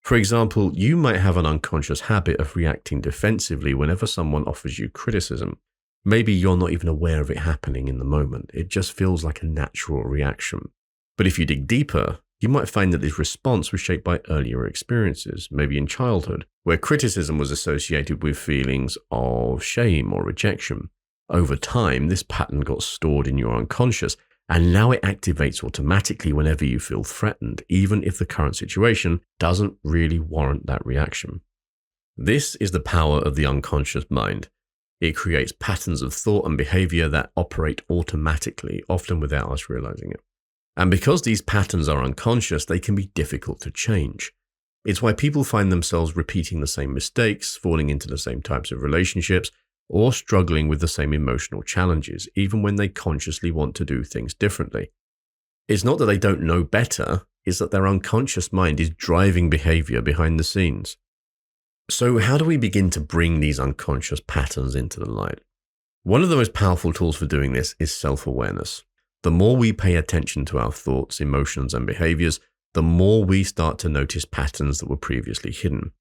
For example, you might have an unconscious habit of reacting defensively whenever someone offers you criticism. Maybe you're not even aware of it happening in the moment. It just feels like a natural reaction. But if you dig deeper, you might find that this response was shaped by earlier experiences, maybe in childhood, where criticism was associated with feelings of shame or rejection. Over time, this pattern got stored in your unconscious, and now it activates automatically whenever you feel threatened, even if the current situation doesn't really warrant that reaction. This is the power of the unconscious mind. It creates patterns of thought and behavior that operate automatically, often without us realizing it. And because these patterns are unconscious, they can be difficult to change. It's why people find themselves repeating the same mistakes, falling into the same types of relationships, or struggling with the same emotional challenges, even when they consciously want to do things differently. It's not that they don't know better, it's that their unconscious mind is driving behavior behind the scenes. So how do we begin to bring these unconscious patterns into the light? One of the most powerful tools for doing this is self-awareness. The more we pay attention to our thoughts, emotions, and behaviors, the more we start to notice patterns that were previously hidden.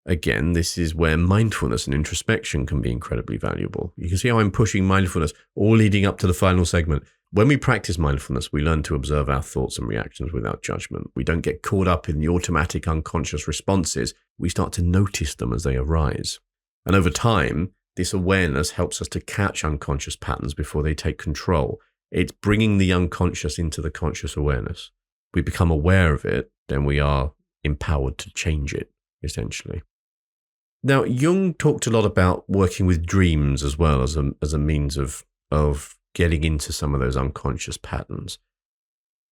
Again, this is where mindfulness and introspection can be incredibly valuable. You can see how I'm pushing mindfulness all leading up to the final segment. When we practice mindfulness, we learn to observe our thoughts and reactions without judgment. We don't get caught up in the automatic unconscious responses. We start to notice them as they arise. And over time, this awareness helps us to catch unconscious patterns before they take control. It's bringing the unconscious into the conscious awareness. We become aware of it, then we are empowered to change it, essentially. Now, Jung talked a lot about working with dreams as well as a means of getting into some of those unconscious patterns.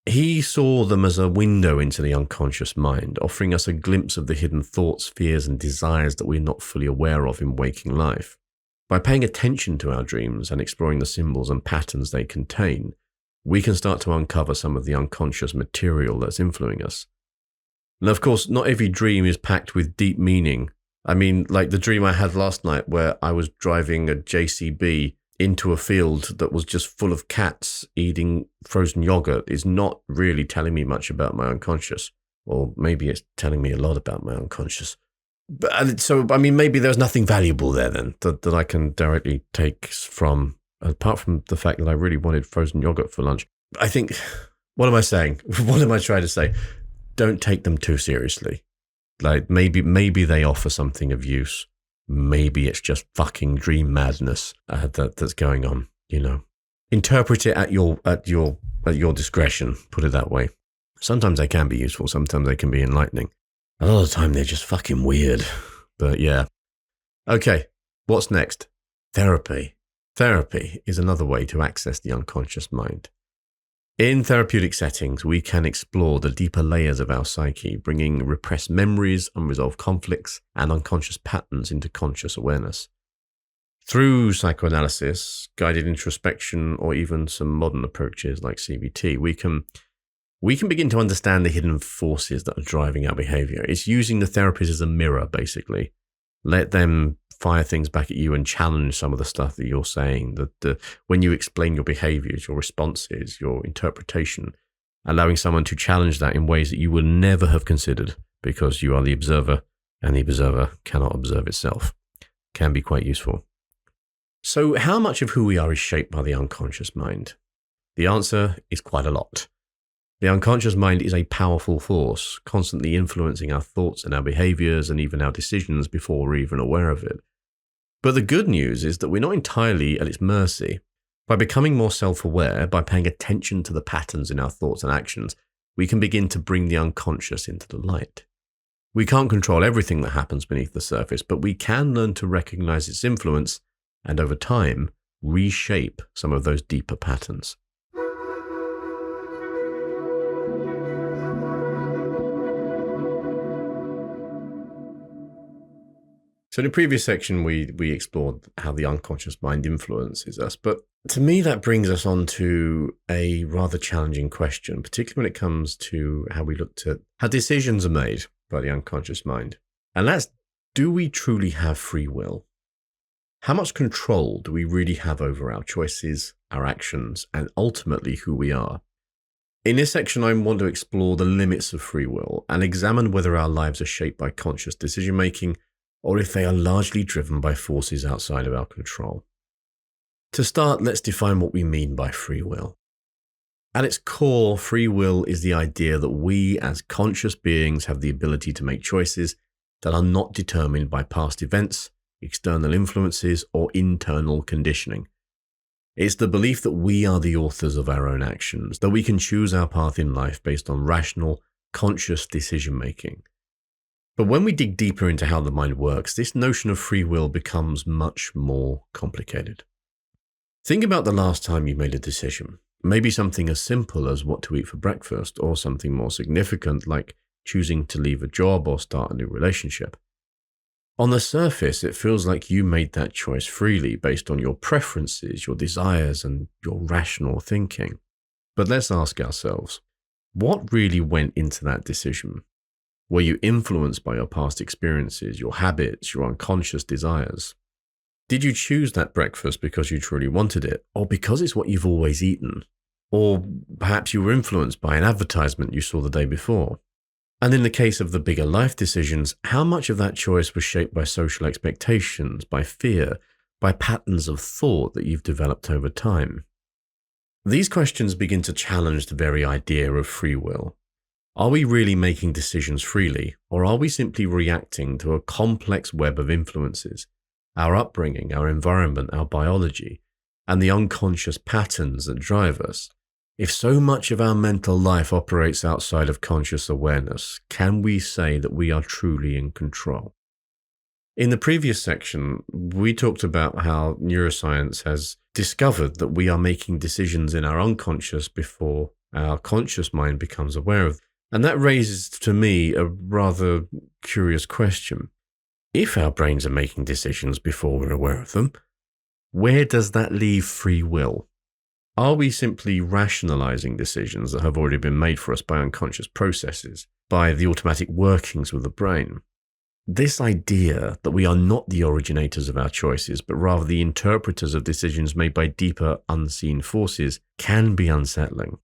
He saw them as a window into the unconscious mind, offering us a glimpse of the hidden thoughts, fears, and desires that we're not fully aware of in waking life. By paying attention to our dreams and exploring the symbols and patterns they contain, we can start to uncover some of the unconscious material that's influencing us. And of course, not every dream is packed with deep meaning. I mean, like the dream I had last night where I was driving a JCB into a field that was just full of cats eating frozen yogurt is not really telling me much about my unconscious. Or maybe it's telling me a lot about my unconscious. But so, I mean, maybe there's nothing valuable there then that I can directly take from, apart from the fact that I really wanted frozen yogurt for lunch. I think, what am I saying? What am I trying to say? Don't take them too seriously. Like maybe they offer something of use. Maybe it's just fucking dream madness that's going on, you know. Interpret it at your discretion, put it that way. Sometimes they can be useful, sometimes they can be enlightening. A lot of the time they're just fucking weird. But yeah. Okay, what's next? Therapy. Therapy is another way to access the unconscious mind. In therapeutic settings, we can explore the deeper layers of our psyche, bringing repressed memories, unresolved conflicts, and unconscious patterns into conscious awareness. Through psychoanalysis, guided introspection, or even some modern approaches like CBT, we can begin to understand the hidden forces that are driving our behavior. It's using the therapist as a mirror, basically. Let them fire things back at you and challenge some of the stuff that you're saying. When you explain your behaviors, your responses, your interpretation, allowing someone to challenge that in ways that you would never have considered because you are the observer and the observer cannot observe itself, can be quite useful. So how much of who we are is shaped by the unconscious mind? The answer is quite a lot. The unconscious mind is a powerful force, constantly influencing our thoughts and our behaviors and even our decisions before we're even aware of it. But the good news is that we're not entirely at its mercy. By becoming more self-aware, by paying attention to the patterns in our thoughts and actions, we can begin to bring the unconscious into the light. We can't control everything that happens beneath the surface, but we can learn to recognize its influence and over time, reshape some of those deeper patterns. So in the previous section, we explored how the unconscious mind influences us. But to me, that brings us on to a rather challenging question, particularly when it comes to how we looked at how decisions are made by the unconscious mind. And that's, do we truly have free will? How much control do we really have over our choices, our actions, and ultimately who we are? In this section, I want to explore the limits of free will and examine whether our lives are shaped by conscious decision-making or if they are largely driven by forces outside of our control. To start, let's define what we mean by free will. At its core, free will is the idea that we as conscious beings have the ability to make choices that are not determined by past events, external influences, or internal conditioning. It's the belief that we are the authors of our own actions, that we can choose our path in life based on rational, conscious decision-making. But when we dig deeper into how the mind works, this notion of free will becomes much more complicated. Think about the last time you made a decision. Maybe something as simple as what to eat for breakfast, or something more significant like choosing to leave a job or start a new relationship. On the surface, it feels like you made that choice freely based on your preferences, your desires, and your rational thinking. But let's ask ourselves, what really went into that decision? Were you influenced by your past experiences, your habits, your unconscious desires? Did you choose that breakfast because you truly wanted it, or because it's what you've always eaten? Or perhaps you were influenced by an advertisement you saw the day before? And in the case of the bigger life decisions, how much of that choice was shaped by social expectations, by fear, by patterns of thought that you've developed over time? These questions begin to challenge the very idea of free will. Are we really making decisions freely, or are we simply reacting to a complex web of influences, our upbringing, our environment, our biology, and the unconscious patterns that drive us? If so much of our mental life operates outside of conscious awareness, can we say that we are truly in control? In the previous section, we talked about how neuroscience has discovered that we are making decisions in our unconscious before our conscious mind becomes aware of them. And that raises to me a rather curious question. If our brains are making decisions before we're aware of them, where does that leave free will? Are we simply rationalizing decisions that have already been made for us by unconscious processes, by the automatic workings of the brain? This idea that we are not the originators of our choices, but rather the interpreters of decisions made by deeper, unseen forces, can be unsettling.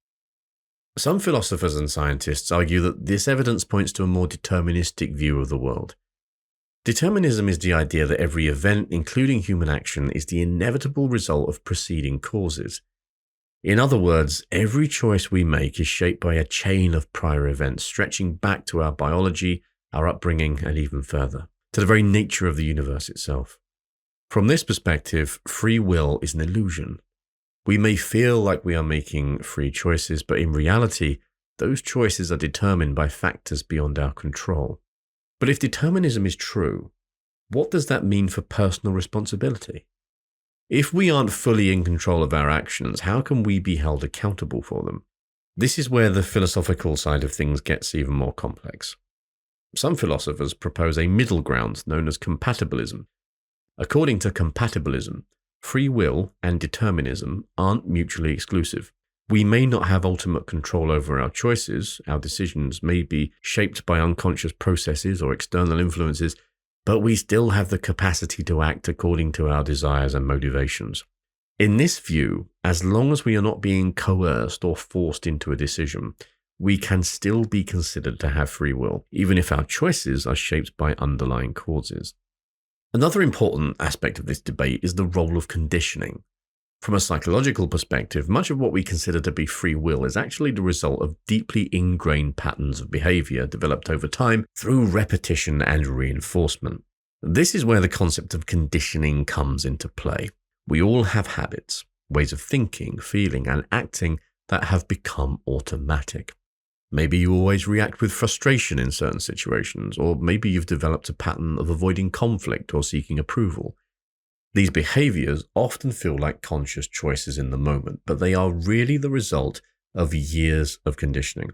Some philosophers and scientists argue that this evidence points to a more deterministic view of the world. Determinism is the idea that every event, including human action, is the inevitable result of preceding causes. In other words, every choice we make is shaped by a chain of prior events stretching back to our biology, our upbringing, and even further, to the very nature of the universe itself. From this perspective, free will is an illusion. We may feel like we are making free choices, but in reality, those choices are determined by factors beyond our control. But if determinism is true, what does that mean for personal responsibility? If we aren't fully in control of our actions, how can we be held accountable for them? This is where the philosophical side of things gets even more complex. Some philosophers propose a middle ground known as compatibilism. According to compatibilism, free will and determinism aren't mutually exclusive. We may not have ultimate control over our choices, our decisions may be shaped by unconscious processes or external influences, but we still have the capacity to act according to our desires and motivations. In this view, as long as we are not being coerced or forced into a decision, we can still be considered to have free will, even if our choices are shaped by underlying causes. Another important aspect of this debate is the role of conditioning. From a psychological perspective, much of what we consider to be free will is actually the result of deeply ingrained patterns of behavior developed over time through repetition and reinforcement. This is where the concept of conditioning comes into play. We all have habits, ways of thinking, feeling, and acting that have become automatic. Maybe you always react with frustration in certain situations, or maybe you've developed a pattern of avoiding conflict or seeking approval. These behaviors often feel like conscious choices in the moment, but they are really the result of years of conditioning.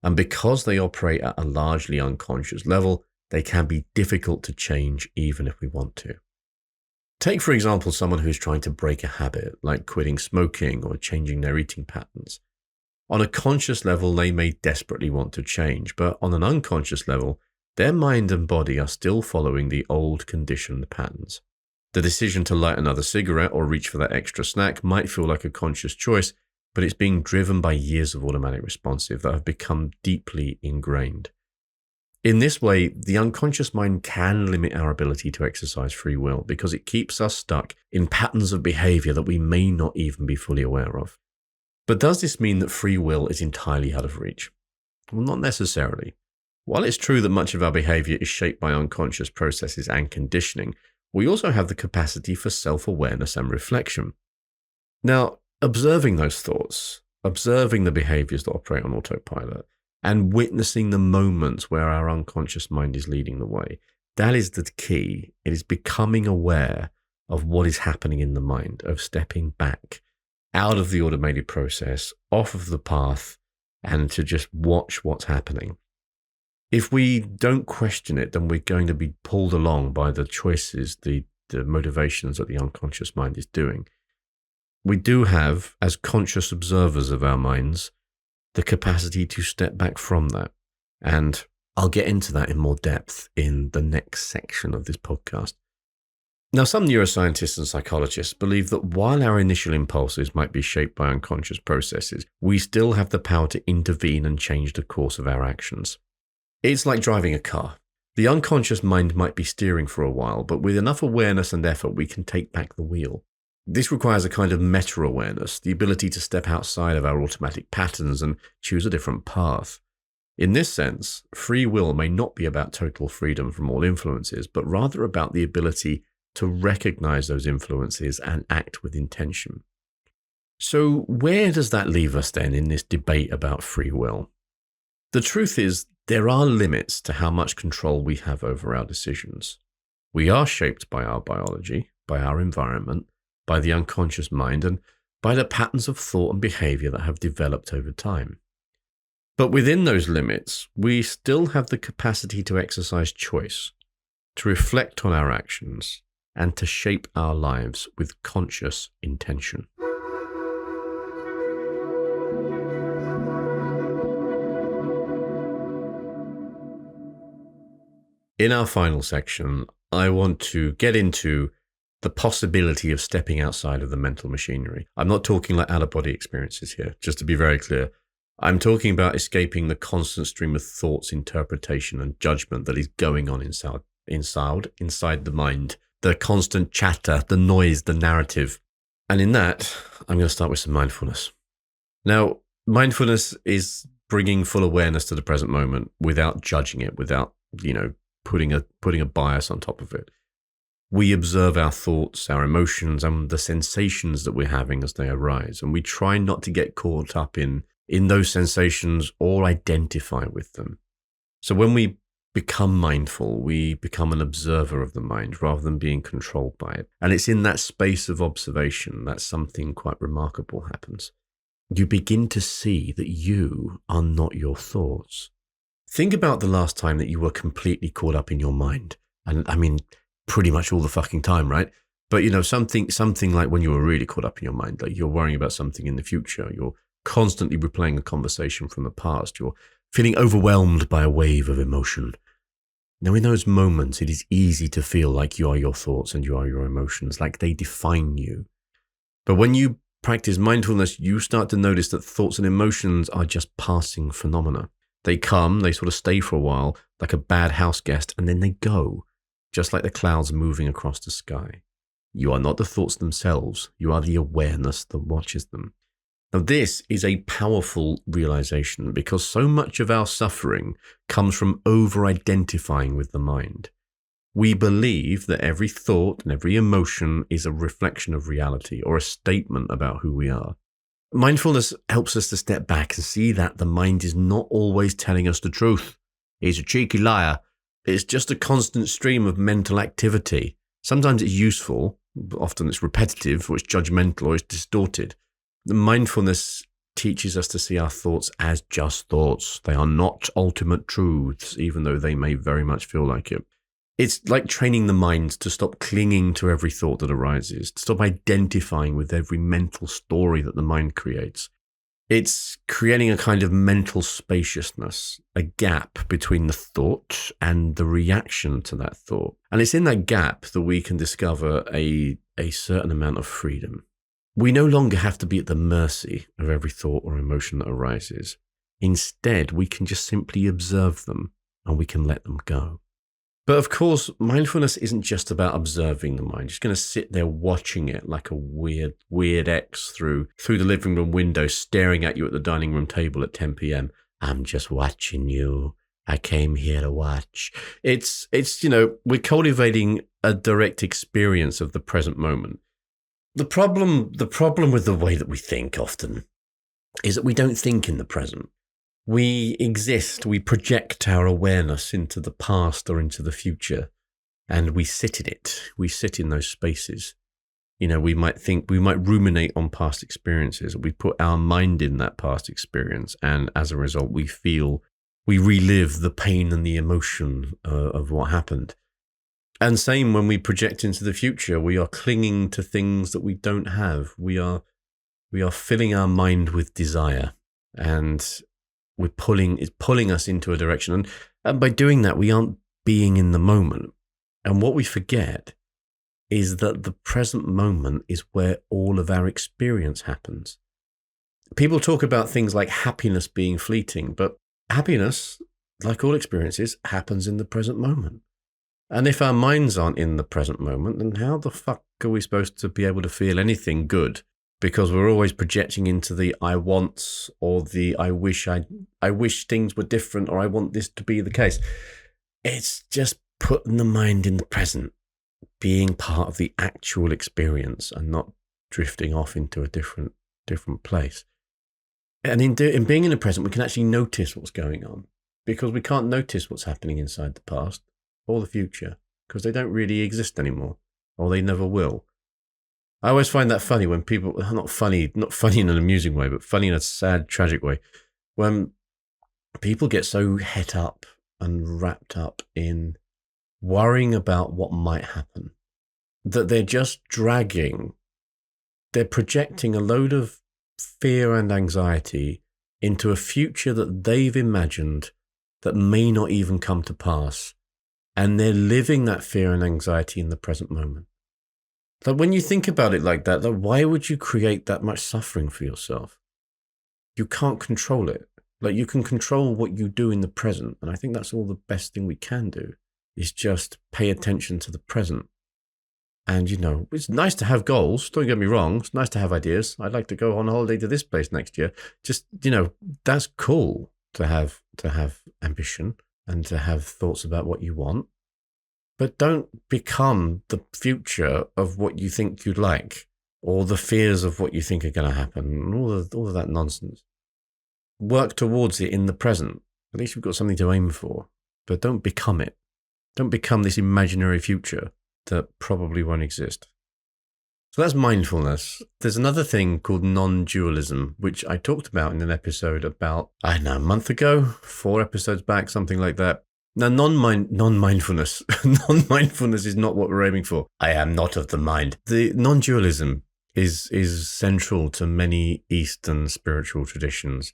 And because they operate at a largely unconscious level, they can be difficult to change even if we want to. Take, for example, someone who's trying to break a habit, like quitting smoking or changing their eating patterns. On a conscious level, they may desperately want to change, but on an unconscious level, their mind and body are still following the old conditioned patterns. The decision to light another cigarette or reach for that extra snack might feel like a conscious choice, but it's being driven by years of automatic responsive that have become deeply ingrained. In this way, the unconscious mind can limit our ability to exercise free will because it keeps us stuck in patterns of behavior that we may not even be fully aware of. But does this mean that free will is entirely out of reach? Well, not necessarily. While it's true that much of our behavior is shaped by unconscious processes and conditioning, we also have the capacity for self-awareness and reflection. Now, observing those thoughts, observing the behaviors that operate on autopilot, and witnessing the moments where our unconscious mind is leading the way, that is the key. It is becoming aware of what is happening in the mind, of stepping back out of the automated process, off of the path, and to just watch what's happening. If we don't question it, then we're going to be pulled along by the choices, the motivations that the unconscious mind is doing. We do have, as conscious observers of our minds, the capacity to step back from that. And I'll get into that in more depth in the next section of this podcast. Now, some neuroscientists and psychologists believe that while our initial impulses might be shaped by unconscious processes, we still have the power to intervene and change the course of our actions. It's like driving a car. The unconscious mind might be steering for a while, but with enough awareness and effort, we can take back the wheel. This requires a kind of meta-awareness, the ability to step outside of our automatic patterns and choose a different path. In this sense, free will may not be about total freedom from all influences, but rather about the ability to recognize those influences and act with intention. So where does that leave us then in this debate about free will? The truth is, there are limits to how much control we have over our decisions. We are shaped by our biology, by our environment, by the unconscious mind, and by the patterns of thought and behavior that have developed over time. But within those limits, we still have the capacity to exercise choice, to reflect on our actions, and to shape our lives with conscious intention. In our final section, I want to get into the possibility of stepping outside of the mental machinery. I'm not talking like out-of-body experiences here, just to be very clear. I'm talking about escaping the constant stream of thoughts, interpretation, and judgment that is going on inside the mind. The constant chatter, the noise, the narrative. And in that, I'm going to start with some mindfulness. Now, mindfulness is bringing full awareness to the present moment without judging it, without, putting a bias on top of it. We observe our thoughts, our emotions, and the sensations that we're having as they arise. And we try not to get caught up in those sensations or identify with them. So when we become mindful. We become an observer of the mind rather than being controlled by it. And it's in that space of observation that something quite remarkable happens. You begin to see that you are not your thoughts. Think about the last time that you were completely caught up in your mind. And I mean, pretty much all the fucking time, right? But something like when you were really caught up in your mind, like you're worrying about something in the future, you're constantly replaying a conversation from the past, you're feeling overwhelmed by a wave of emotion. Now, in those moments, it is easy to feel like you are your thoughts and you are your emotions, like they define you. But when you practice mindfulness, you start to notice that thoughts and emotions are just passing phenomena. They come, they sort of stay for a while, like a bad house guest, and then they go, just like the clouds moving across the sky. You are not the thoughts themselves, you are the awareness that watches them. Now, this is a powerful realization because so much of our suffering comes from over-identifying with the mind. We believe that every thought and every emotion is a reflection of reality or a statement about who we are. Mindfulness helps us to step back and see that the mind is not always telling us the truth. It's a cheeky liar. It's just a constant stream of mental activity. Sometimes it's useful, but often it's repetitive, or it's judgmental, or it's distorted. The mindfulness teaches us to see our thoughts as just thoughts. They are not ultimate truths, even though they may very much feel like it. It's like training the mind to stop clinging to every thought that arises, to stop identifying with every mental story that the mind creates. It's creating a kind of mental spaciousness, a gap between the thought and the reaction to that thought. And it's in that gap that we can discover a certain amount of freedom. We no longer have to be at the mercy of every thought or emotion that arises. Instead, we can just simply observe them and we can let them go. But of course, mindfulness isn't just about observing the mind. Just going to sit there watching it like a weird X through the living room window, staring at you at the dining room table at 10 p.m. I'm just watching you. I came here to watch. It's we're cultivating a direct experience of the present moment. The problem with the way that we think often is that we don't think in the present. We exist, we project our awareness into the past or into the future, and we sit in it. We sit in those spaces. We might ruminate on past experiences. We put our mind in that past experience, and as a result, we relive the pain and the emotion of what happened. And same when we project into the future, we are clinging to things that we don't have. We are filling our mind with desire, and it's pulling us into a direction. And by doing that, we aren't being in the moment. And what we forget is that the present moment is where all of our experience happens. People talk about things like happiness being fleeting, but happiness, like all experiences, happens in the present moment. And if our minds aren't in the present moment, then how the fuck are we supposed to be able to feel anything good? Because we're always projecting into the I wants or the I wish things were different, or I want this to be the case. It's just putting the mind in the present, being part of the actual experience and not drifting off into a different place. And in being in the present, we can actually notice what's going on, because we can't notice what's happening inside the past or the future because they don't really exist anymore, or they never will. I always find that funny when people, not funny in an amusing way, but funny in a sad, tragic way, when people get so het up and wrapped up in worrying about what might happen that they're just they're projecting a load of fear and anxiety into a future that they've imagined that may not even come to pass. And they're living that fear and anxiety in the present moment. Like when you think about it like that, why would you create that much suffering for yourself? You can't control it. Like you can control what you do in the present. And I think that's all the best thing we can do is just pay attention to the present. And, it's nice to have goals. Don't get me wrong. It's nice to have ideas. I'd like to go on holiday to this place next year. Just, that's cool to have ambition and to have thoughts about what you want. But don't become the future of what you think you'd like, or the fears of what you think are going to happen, and all of that nonsense. Work towards it in the present. At least you've got something to aim for. but don't become it. Don't become this imaginary future that probably won't exist. So that's mindfulness. There's another thing called non-dualism, which I talked about in an episode about, I don't know, a month ago, 4 episodes back, something like that. Now, non-mindfulness. Non-mindfulness is not what we're aiming for. I am not of the mind. The non-dualism is central to many Eastern spiritual traditions.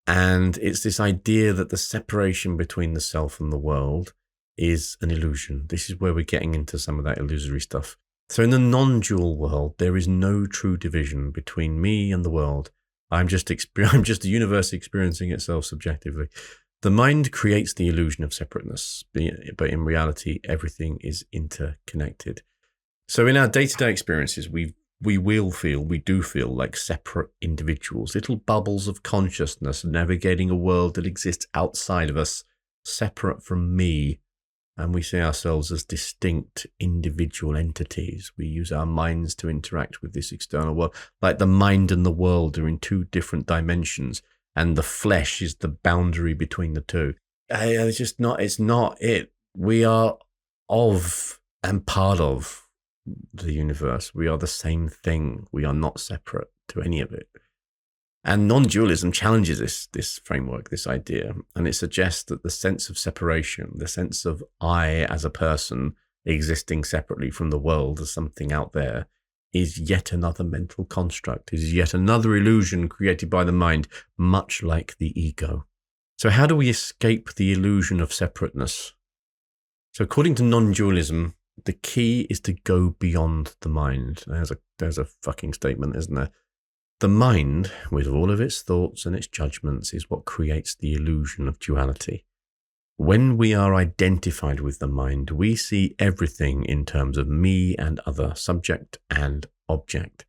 And it's this idea that the separation between the self and the world is an illusion. This is where we're getting into some of that illusory stuff. So in the non-dual world, there is no true division between me and the world. I'm just the universe experiencing itself subjectively. The mind creates the illusion of separateness, but in reality, everything is interconnected. So in our day-to-day experiences, we do feel like separate individuals, little bubbles of consciousness navigating a world that exists outside of us, separate from me. And we see ourselves as distinct individual entities. We use our minds to interact with this external world. Like the mind and the world are in 2 different dimensions, and the flesh is the boundary between the 2. It's not it. We are of and part of the universe. We are the same thing. We are not separate to any of it. And non-dualism challenges this framework, this idea, and it suggests that the sense of separation, the sense of I as a person existing separately from the world as something out there, is yet another mental construct, is yet another illusion created by the mind, much like the ego. So how do we escape the illusion of separateness? So according to non-dualism, the key is to go beyond the mind. There's a fucking statement, isn't there? The mind, with all of its thoughts and its judgments, is what creates the illusion of duality. When we are identified with the mind, we see everything in terms of me and other, subject and object.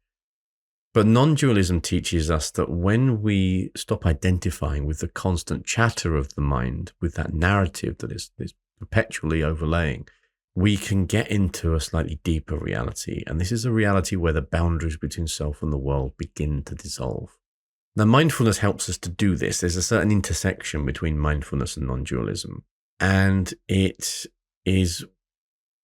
But non-dualism teaches us that when we stop identifying with the constant chatter of the mind, with that narrative that is perpetually overlaying, we can get into a slightly deeper reality. And this is a reality where the boundaries between self and the world begin to dissolve. Now, mindfulness helps us to do this. There's a certain intersection between mindfulness and non-dualism. And it is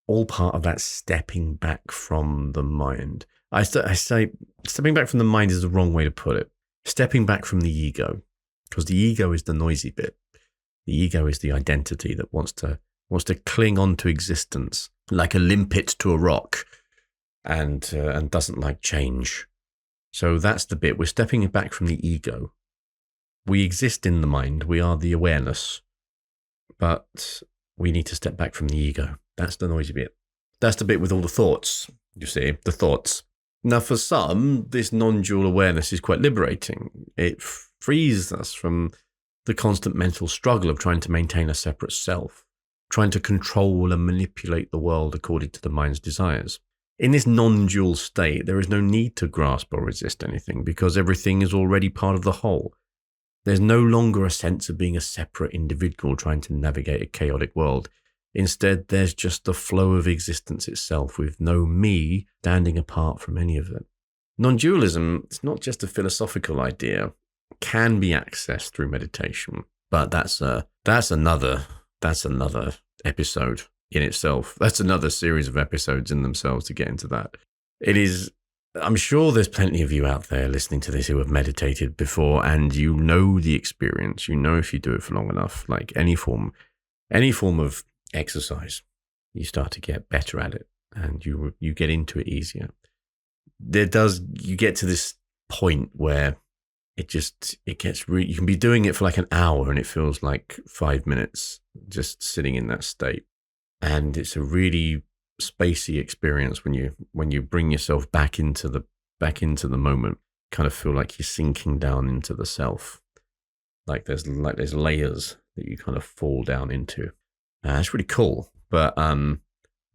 all part of that stepping back from the mind. I say stepping back from the mind is the wrong way to put it. Stepping back from the ego, because the ego is the noisy bit. The ego is the identity that wants to cling on to existence like a limpet to a rock and doesn't like change. So that's the bit. We're stepping back from the ego. We exist in the mind. We are the awareness. But we need to step back from the ego. That's the noisy bit. That's the bit with all the thoughts, you see, the thoughts. Now, for some, this non-dual awareness is quite liberating. It frees us from the constant mental struggle of trying to maintain a separate self, trying to control and manipulate the world according to the mind's desires. In this non-dual state, there is no need to grasp or resist anything because everything is already part of the whole. There's no longer a sense of being a separate individual trying to navigate a chaotic world. Instead, there's just the flow of existence itself with no me standing apart from any of it. Non-dualism, it's not just a philosophical idea. It can be accessed through meditation, but that's another episode in itself. That's another series of episodes in themselves to get into that. I'm sure there's plenty of you out there listening to this who have meditated before and you know the experience. You know if you do it for long enough, like any form of exercise, you start to get better at it and you get into it easier. You get to this point where it gets you can be doing it for like an hour and it feels like 5 minutes just sitting in that state. And it's a really spacey experience when you bring yourself back into the moment. Kind of feel like you're sinking down into the self. Like there's layers that you kind of fall down into. It's really cool. But I'm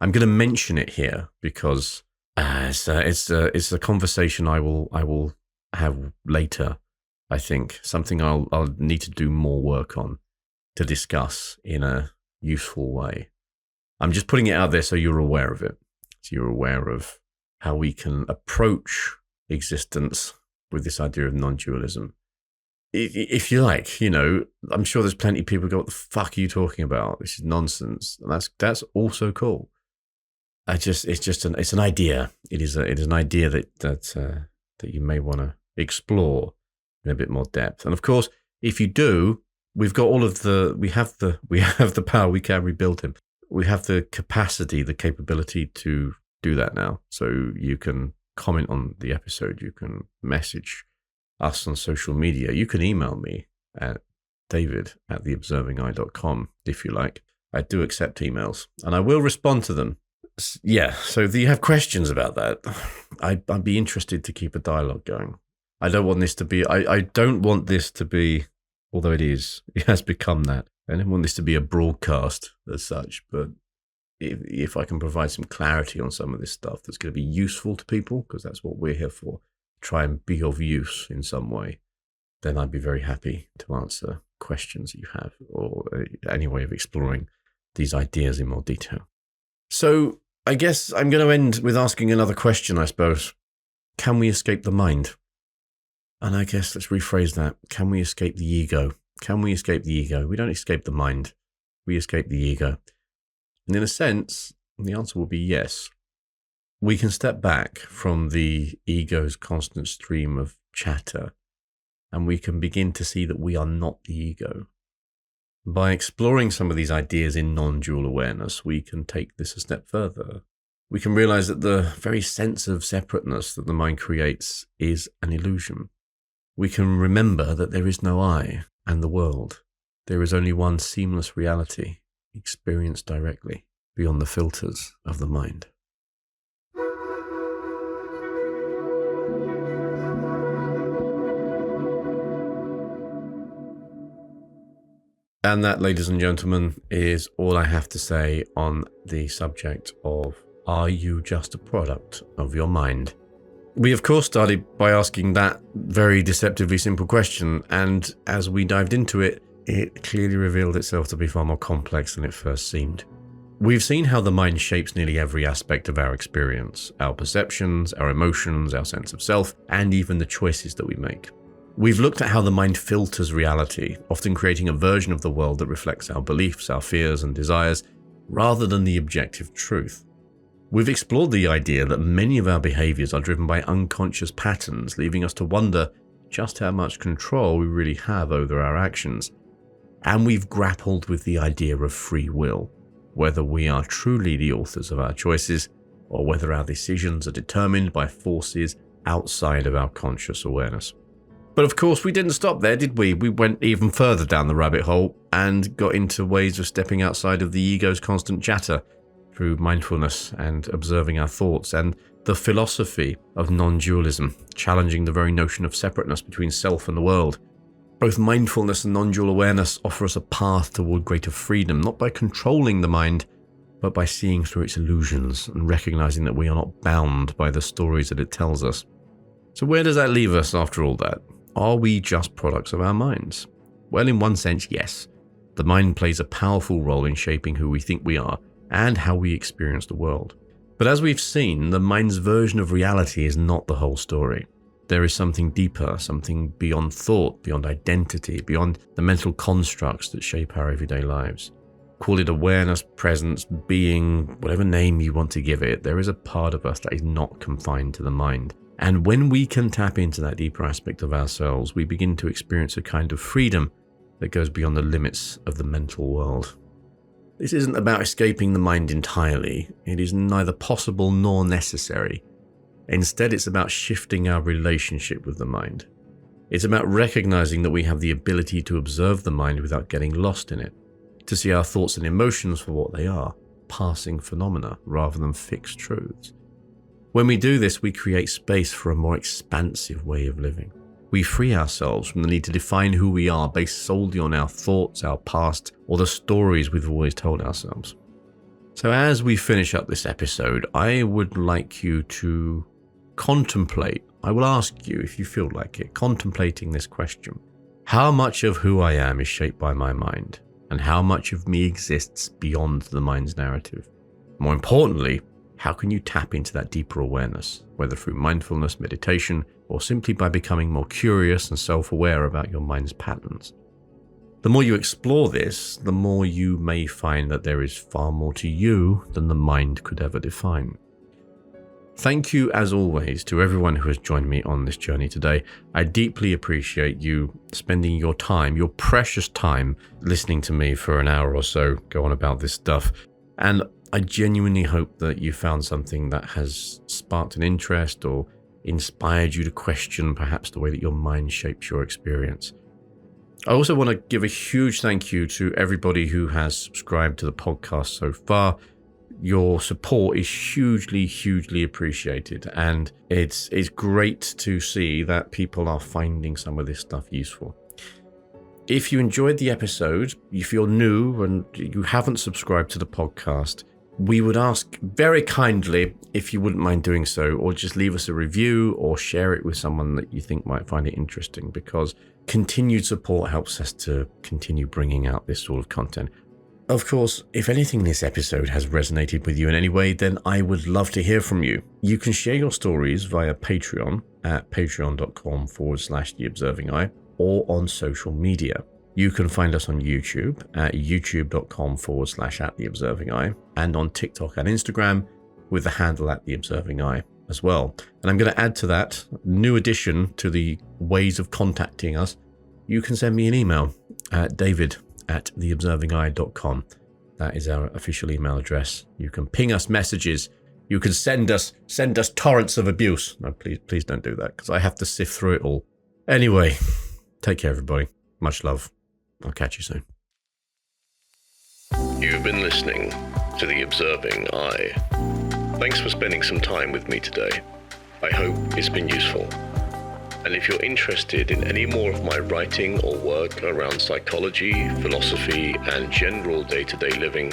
going to mention it here because it's a conversation I will have later. I think something I'll need to do more work on to discuss in a useful way. I'm just putting it out there so you're aware of it. So you're aware of how we can approach existence with this idea of non-dualism if you like, I'm sure there's plenty of people who go, what the fuck are you talking about? This is nonsense. And that's also cool. It's an idea. It is an idea that you may want to explore in a bit more depth. And of course, if you do, we have the power. We can rebuild him. We have the capacity, the capability to do that now. So you can comment on the episode. You can message us on social media. You can email me at david@theobservingeye.com if you like. I do accept emails and I will respond to them. Yeah, so do you have questions about that? I'd be interested to keep a dialogue going. I don't want this to be, although it has become that. I don't want this to be a broadcast as such, but if I can provide some clarity on some of this stuff that's going to be useful to people, because that's what we're here for, try and be of use in some way, then I'd be very happy to answer questions that you have or any way of exploring these ideas in more detail. So I guess I'm going to end with asking another question, I suppose. Can we escape the mind? And I guess let's rephrase that. Can we escape the ego? Can we escape the ego? We don't escape the mind. We escape the ego. And in a sense, the answer will be yes. We can step back from the ego's constant stream of chatter, and we can begin to see that we are not the ego. By exploring some of these ideas in non-dual awareness, we can take this a step further. We can realize that the very sense of separateness that the mind creates is an illusion. We can remember that there is no I and the world. There is only one seamless reality, experienced directly beyond the filters of the mind. And that, ladies and gentlemen, is all I have to say on the subject of, are you just a product of your mind? We, of course, started by asking that very deceptively simple question, and as we dived into it, it clearly revealed itself to be far more complex than it first seemed. We've seen how the mind shapes nearly every aspect of our experience, our perceptions, our emotions, our sense of self, and even the choices that we make. We've looked at how the mind filters reality, often creating a version of the world that reflects our beliefs, our fears and desires, rather than the objective truth. We've explored the idea that many of our behaviors are driven by unconscious patterns, leaving us to wonder just how much control we really have over our actions. And we've grappled with the idea of free will, whether we are truly the authors of our choices, or whether our decisions are determined by forces outside of our conscious awareness. But of course, we didn't stop there, did we? We went even further down the rabbit hole and got into ways of stepping outside of the ego's constant chatter through mindfulness and observing our thoughts, and the philosophy of non-dualism, challenging the very notion of separateness between self and the world. Both mindfulness and non-dual awareness offer us a path toward greater freedom, not by controlling the mind, but by seeing through its illusions and recognizing that we are not bound by the stories that it tells us. So where does that leave us after all that? Are we just products of our minds? Well, in one sense, yes. The mind plays a powerful role in shaping who we think we are and how we experience the world. But as we've seen, the mind's version of reality is not the whole story. There is something deeper, something beyond thought, beyond identity, beyond the mental constructs that shape our everyday lives. Call it awareness, presence, being, whatever name you want to give it, there is a part of us that is not confined to the mind. And when we can tap into that deeper aspect of ourselves, we begin to experience a kind of freedom that goes beyond the limits of the mental world. This isn't about escaping the mind entirely. It is neither possible nor necessary. Instead, it's about shifting our relationship with the mind. It's about recognizing that we have the ability to observe the mind without getting lost in it, to see our thoughts and emotions for what they are, passing phenomena rather than fixed truths. When we do this, we create space for a more expansive way of living. We free ourselves from the need to define who we are based solely on our thoughts, our past, or the stories we've always told ourselves. So as we finish up this episode, I would like you to contemplate, I will ask you if you feel like it, contemplating this question. How much of who I am is shaped by my mind, and how much of me exists beyond the mind's narrative? More importantly, how can you tap into that deeper awareness, whether through mindfulness, meditation, or simply by becoming more curious and self-aware about your mind's patterns. The more you explore this, the more you may find that there is far more to you than the mind could ever define. Thank you, as always, to everyone who has joined me on this journey today. I deeply appreciate you spending your time, your precious time, listening to me for an hour or so go on about this stuff. And I genuinely hope that you found something that has sparked an interest or inspired you to question perhaps the way that your mind shapes your experience. I also want to give a huge thank you to everybody who has subscribed to the podcast so far. Your support is hugely, hugely appreciated, and it's great to see that people are finding some of this stuff useful. If you enjoyed the episode, if you're new and you haven't subscribed to the podcast, we would ask very kindly if you wouldn't mind doing so, or just leave us a review or share it with someone that you think might find it interesting, because continued support helps us to continue bringing out this sort of content. Of course, if anything in this episode has resonated with you in any way, then I would love to hear from you. You can share your stories via Patreon at patreon.com/theobservingeye or on social media. You can find us on YouTube at youtube.com/@theobservingeye and on TikTok and Instagram with the handle @theobservingeye as well. And I'm going to add to that new addition to the ways of contacting us. You can send me an email at david@theobservingeye.com. That is our official email address. You can ping us messages. You can send us torrents of abuse. No, please don't do that, because I have to sift through it all. Anyway, take care, everybody. Much love. I'll catch you soon. You've been listening to The Observing Eye. Thanks for spending some time with me today. I hope it's been useful. And if you're interested in any more of my writing or work around psychology, philosophy, and general day-to-day living,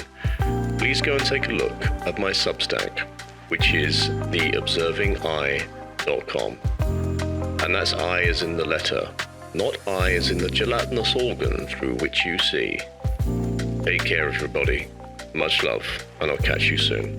please go and take a look at my Substack, which is theobservingeye.com. And that's I as in the letter, not I as in the gelatinous organ through which you see. Take care, everybody. Much love, and I'll catch you soon.